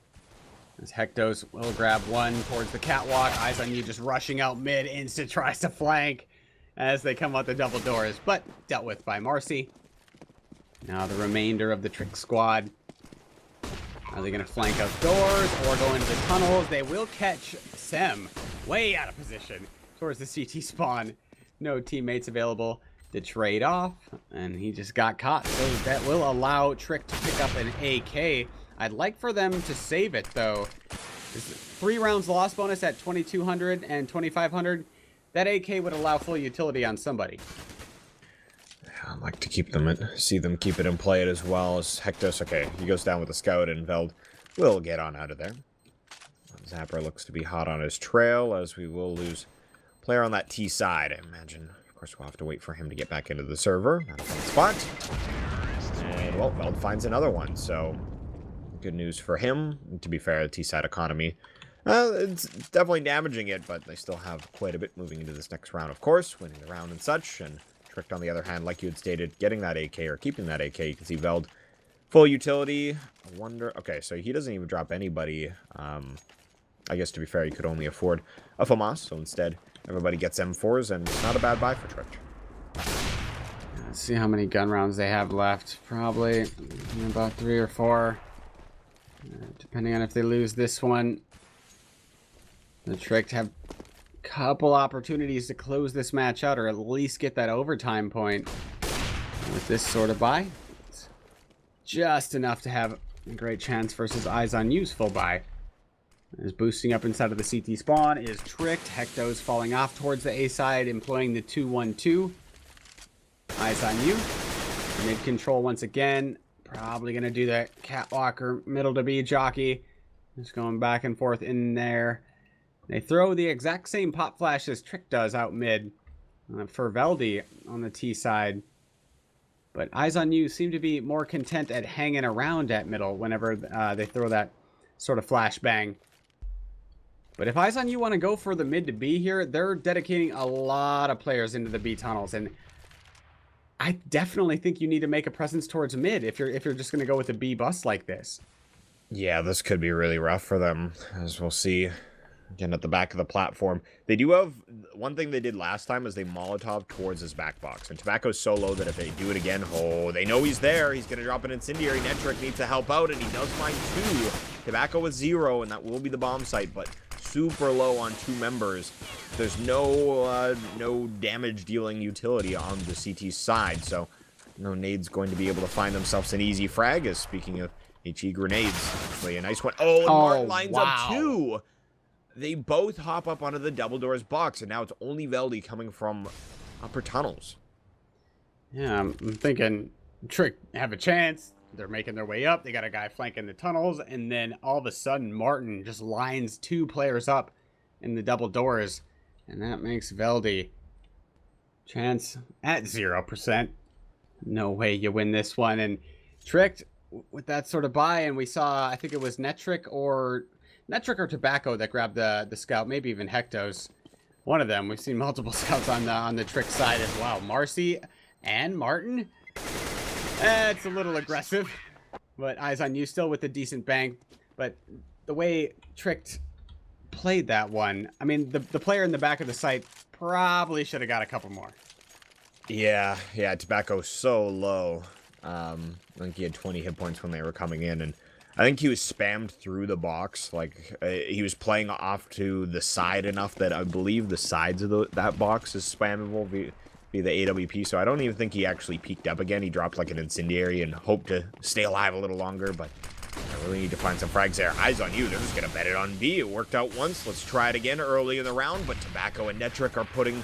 As Hectos will grab one towards the catwalk. Eyes on You just rushing out mid. Insta tries to flank as they come out the double doors, but dealt with by Marcy. Now the remainder of the Trick squad. Are they going to flank out doors or go into the tunnels? They will catch Sem way out of position towards the CT spawn. No teammates available to trade off, and he just got caught. So that will allow Trick to pick up an AK. I'd like for them to save it, though. 3 rounds loss bonus at 2,200 and 2,500. That AK would allow full utility on somebody. I'd like to see them keep it and play it as well as Hectos. Okay, he goes down with a scout, and Veld will get on out of there. Zapper looks to be hot on his trail, as we will lose player on that T side, I imagine. Of course, we'll have to wait for him to get back into the server. Not a fun spot. And, well, Veld finds another one, so good news for him. To be fair, the T-side economy, it's definitely damaging it, but they still have quite a bit moving into this next round, of course, winning the round and such. And Tricked, on the other hand, like you had stated, getting that AK or keeping that AK. You can see Veld, full utility. I wonder, okay, so he doesn't even drop anybody. I guess, to be fair, he could only afford a FAMAS, so instead, everybody gets M4s, and it's not a bad buy for Tricked. Let's see how many gun rounds they have left. Probably about 3 or 4. Depending on if they lose this one. The Tricked have a couple opportunities to close this match out, or at least get that overtime point with this sort of buy. It's just enough to have a great chance versus Eyes on You's full buy. As boosting up inside of the CT spawn is Tricked. Hectos falling off towards the A side, employing the 2-1-2. Eyes on You. Mid control once again. Probably going to do that catwalker middle to B jockey. Just going back and forth in there. They throw the exact same pop flash as Trick does out mid for Veldy on the T side. But Eyes on You seem to be more content at hanging around at middle whenever they throw that sort of flashbang. But if Eyes on You want to go for the mid to B here, they're dedicating a lot of players into the B tunnels, and I definitely think you need to make a presence towards mid if you're just going to go with a B bus like this. Yeah, this could be really rough for them, as we'll see. Again, at the back of the platform. They do have... One thing they did last time is they Molotov towards his back box. And Tobacco's so low that if they do it again, oh, they know he's there. He's going to drop an incendiary. Netrick needs to help out, and he does find 2. Tobacco with 0, and that will be the bomb site, but super low on 2 members. There's no damage-dealing utility on the CT side, so no nade's going to be able to find themselves an easy frag, as speaking of HE grenades. Actually, a nice one. Oh, and Martin lines up 2. They both hop up onto the double doors box, and now it's only Veldy coming from upper tunnels. Yeah, I'm thinking Trick have a chance. They're making their way up. They got a guy flanking the tunnels, and then all of a sudden, Martin just lines 2 players up in the double doors, and that makes Veldy chance at 0%. No way you win this one. And Tricked with that sort of buy, and we saw, I think it was Netrick or Tobacco that grabbed the scout, maybe even Hectos. One of them. We've seen multiple scouts on the Trick side as well. Marcy and Martin. It's a little aggressive, but Eyes on You still with a decent bang. But the way Tricked played that one, I mean, the player in the back of the site probably should have got a couple more. Yeah, Tobacco's so low. I think he had 20 hit points when they were coming in, and I think he was spammed through the box. Like, he was playing off to the side enough that I believe the sides of that box is spammable via the AWP, so I don't even think he actually peeked up again. He dropped like an incendiary and hoped to stay alive a little longer, but I really need to find some frags there. Eyes on You. They're just going to bet it on B. It worked out once. Let's try it again early in the round, but Tobacco and Netrick are putting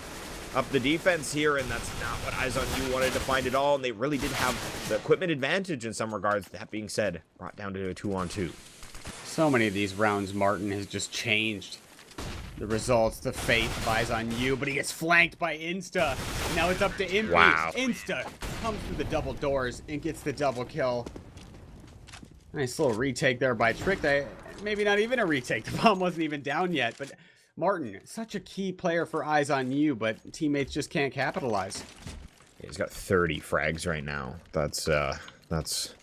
up the defense here, and that's not what Eyes on You wanted to find at all, and they really did have the equipment advantage in some regards. That being said, brought down to a 2-on-2. So many of these rounds, Martin has just changed the results, the fate of Eyes on You, but he gets flanked by Insta. Now it's up to Impy. Wow. Insta comes through the double doors and gets the double kill. Nice little retake there by Trick. Maybe not even a retake. The bomb wasn't even down yet, but Martin, such a key player for Eyes on You, but teammates just can't capitalize. Yeah, he's got 30 frags right now. That's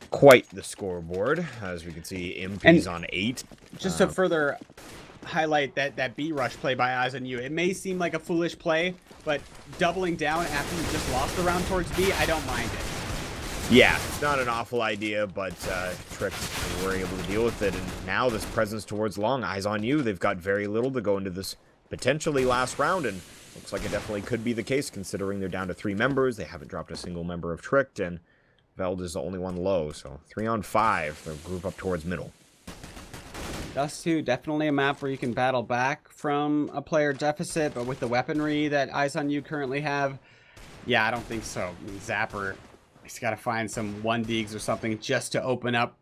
quite the scoreboard. As we can see, Impy's on 8. Just to further highlight that B rush play by Eyes on You, it may seem like a foolish play, but doubling down after you just lost a round towards B, I don't mind it. Yeah, it's not an awful idea, but Trick were able to deal with it, and now this presence towards long. Eyes on You. They've got very little to go into this potentially last round, and looks like it definitely could be the case, considering they're down to 3 members. They haven't dropped a single member of Tricked, and Veld is the only one low, so 3-on-5. They'll group up towards middle. Dust 2, definitely a map where you can battle back from a player deficit, but with the weaponry that Eyes on You currently have, yeah, I don't think so. I mean, Zapper, he's got to find some 1-digs or something just to open up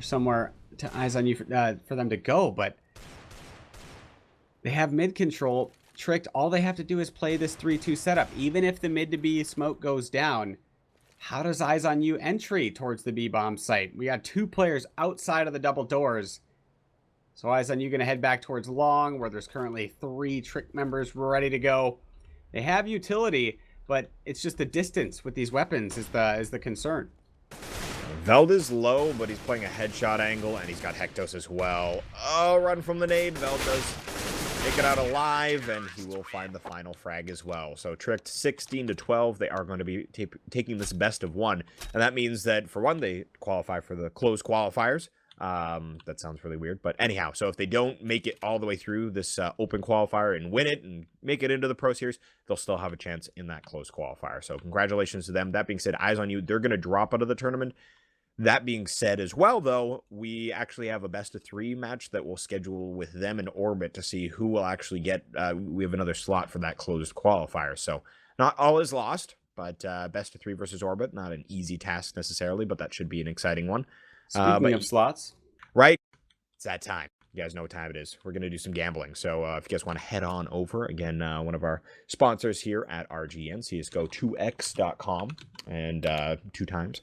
somewhere to Eyes on You for them to go, but they have mid control. Tricked, all they have to do is play this 3-2 setup. Even if the mid to B smoke goes down, how does Eyes on You entry towards the B bomb site? We got 2 players outside of the double doors. So Eyes on You going to head back towards long, where there's currently 3 Trick members ready to go. They have utility, but it's just the distance with these weapons is the concern. Veld is low, but he's playing a headshot angle, and he's got Hectos as well. Oh, run from the nade. Veld does make it out alive, and he will find the final frag as well. So Tricked 16-12. They are going to be taking this best of 1, and that means that, for one, they qualify for the closed qualifiers. That sounds really weird, but anyhow, so if they don't make it all the way through this open qualifier and win it and make it into the Pro Series, they'll still have a chance in that closed qualifier. So congratulations to them. That being said, Eyes on You, they're going to drop out of the tournament. That being said as well, though, we actually have a best of 3 match that we'll schedule with them in Orbit to see who will actually get, we have another slot for that closed qualifier. So not all is lost, but best of 3 versus Orbit, not an easy task necessarily, but that should be an exciting one. Speaking of slots. Right? It's that time. you guys know what time it is. We're going to do some gambling. So if you guys want to head on over, again, one of our sponsors here at RGN, CSGO2x.com, and 2 times.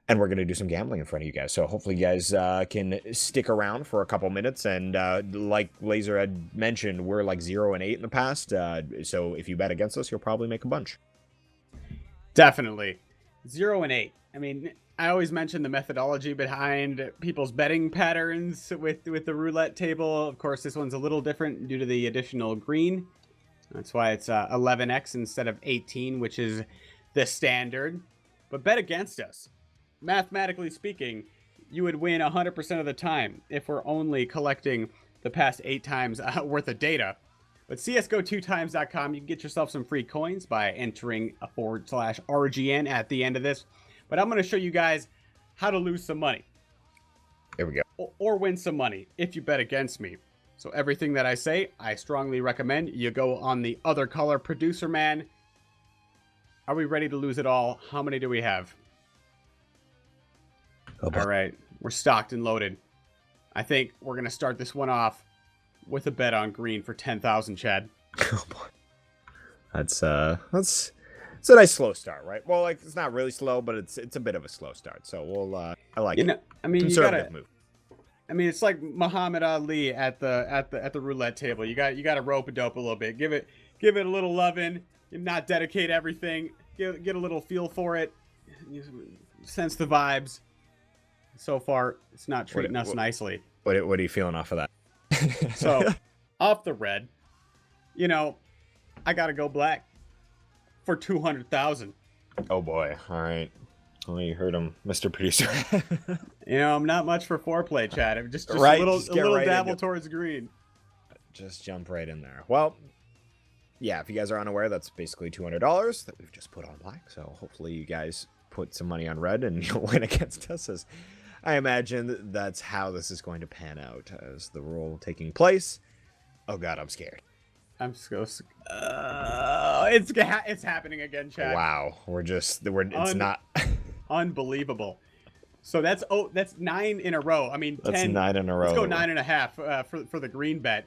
And we're going to do some gambling in front of you guys. So hopefully you guys can stick around for a couple minutes. And like Laser had mentioned, we're like 0 and 8 in the past. So if you bet against us, you'll probably make a bunch. Definitely. 0 and 8. I mean, I always mention the methodology behind people's betting patterns with the roulette table. Of course, this one's a little different due to the additional green. That's why it's 11x instead of 18, which is the standard. But bet against us. Mathematically speaking, you would win 100% of the time if we're only collecting the past 8 times worth of data. But CSGO2times.com, you can get yourself some free coins by entering a /RGN at the end of this. But I'm going to show you guys how to lose some money. Here we go. Or win some money if you bet against me. So everything that I say, I strongly recommend you go on the other color. Producer man, are we ready to lose it all? How many do we have? Oh, all right, we're stocked and loaded. I think we're going to start this one off with a bet on green for 10,000, Chad. Oh boy. That's it's a nice slow start, right? Well, like it's not really slow, but it's a bit of a slow start. So we'll I like it. I mean, conservative move. I mean, it's like Muhammad Ali at the roulette table. You got to rope a dope a little bit. Give it a little loving. Not dedicate everything. Get a little feel for it. Sense the vibes. So far, it's not treating us nicely. What are you feeling off of that? So, off the red, you know, I gotta go black for 200,000. Oh boy! All right. Well, you heard him, Mr. Producer. You know, I'm not much for foreplay, Chad. Just right, a little right dabble towards green. Just jump right in there. Well, yeah. If you guys are unaware, that's basically $200 that we've just put on black. So hopefully you guys put some money on red and you'll win against us. As I imagine that's how this is going to pan out as the roll taking place. Oh god, I'm scared. I'm so it's happening again, Chad. Wow, it's not unbelievable. So that's 9 in a row. I mean, that's 10, 9 in a row. Let's go 9.5 for the green bet.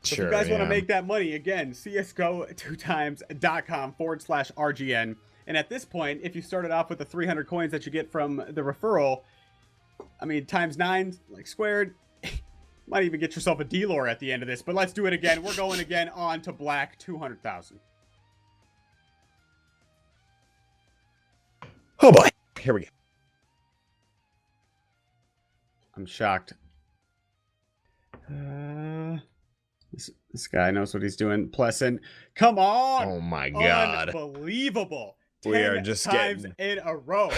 So sure, if you guys want to make that money, again, CSGO2times.com /RGN. And at this point, if you started off with the 300 coins that you get from the referral, I mean, times 9, like squared, might even get yourself a D-lore at the end of this. But let's do it again. We're going again on to black, 200,000. Oh boy, here we go. I'm shocked. This guy knows what he's doing. Plesson, come on! Oh my god! Unbelievable! We are just times getting in a row.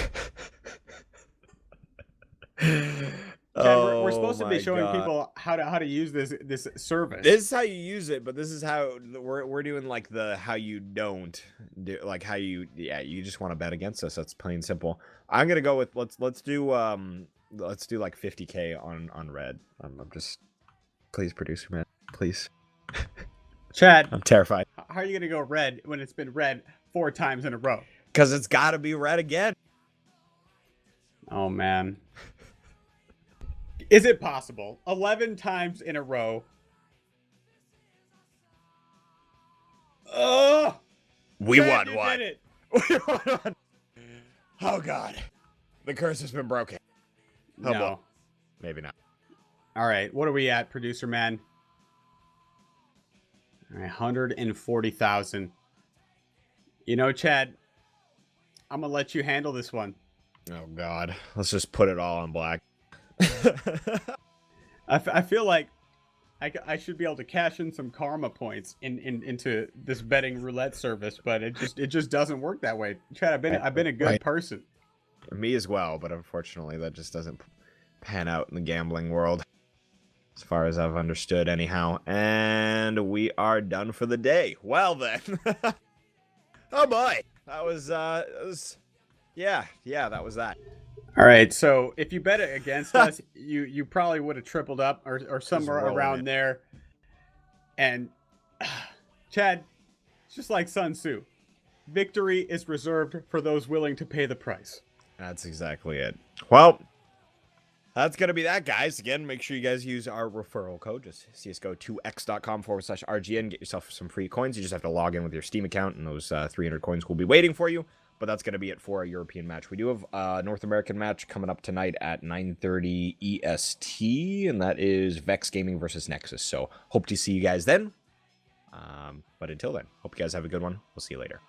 Oh, we're supposed to be showing people how to use this service. This is how you use it, but this is how we're doing like the how you don't do, like how you you just want to bet against us. That's plain simple. I'm gonna go with let's do like 50K on red. I'm just please, producer man, please. Chad, I'm terrified. How are you gonna go red when it's been red 4 times in a row? Because it's got to be red again. Oh man. Is it possible? 11 times in a row. We Chad, won one. Did it. We won one. Oh god. The curse has been broken. Oh, no. boy. Maybe not. All right. What are we at, producer man? All right, 140,000. You know, Chad, I'm going to let you handle this one. Oh god. Let's just put it all on black. I feel like I should be able to cash in some karma points into this betting roulette service, but it just doesn't work that way. Chad, I've been a good person. Me as well, but unfortunately that just doesn't pan out in the gambling world, as far as I've understood anyhow. And we are done for the day. Well then. Oh boy. That was yeah, that was that. All right, so if you bet it against us, you probably would have tripled up or somewhere around there. And Chad, it's just like Sun Tzu. Victory is reserved for those willing to pay the price. That's exactly it. Well, That's going to be that, guys. Again, make sure you guys use our referral code. Just csgo2x.com/RGN. Get yourself some free coins. You just have to log in with your Steam account, and those 300 coins will be waiting for you. But that's going to be it for our European match. We do have a North American match coming up tonight at 9:30 EST, and that is Vex Gaming versus Nexus. So hope to see you guys then. But until then, hope you guys have a good one. We'll see you later.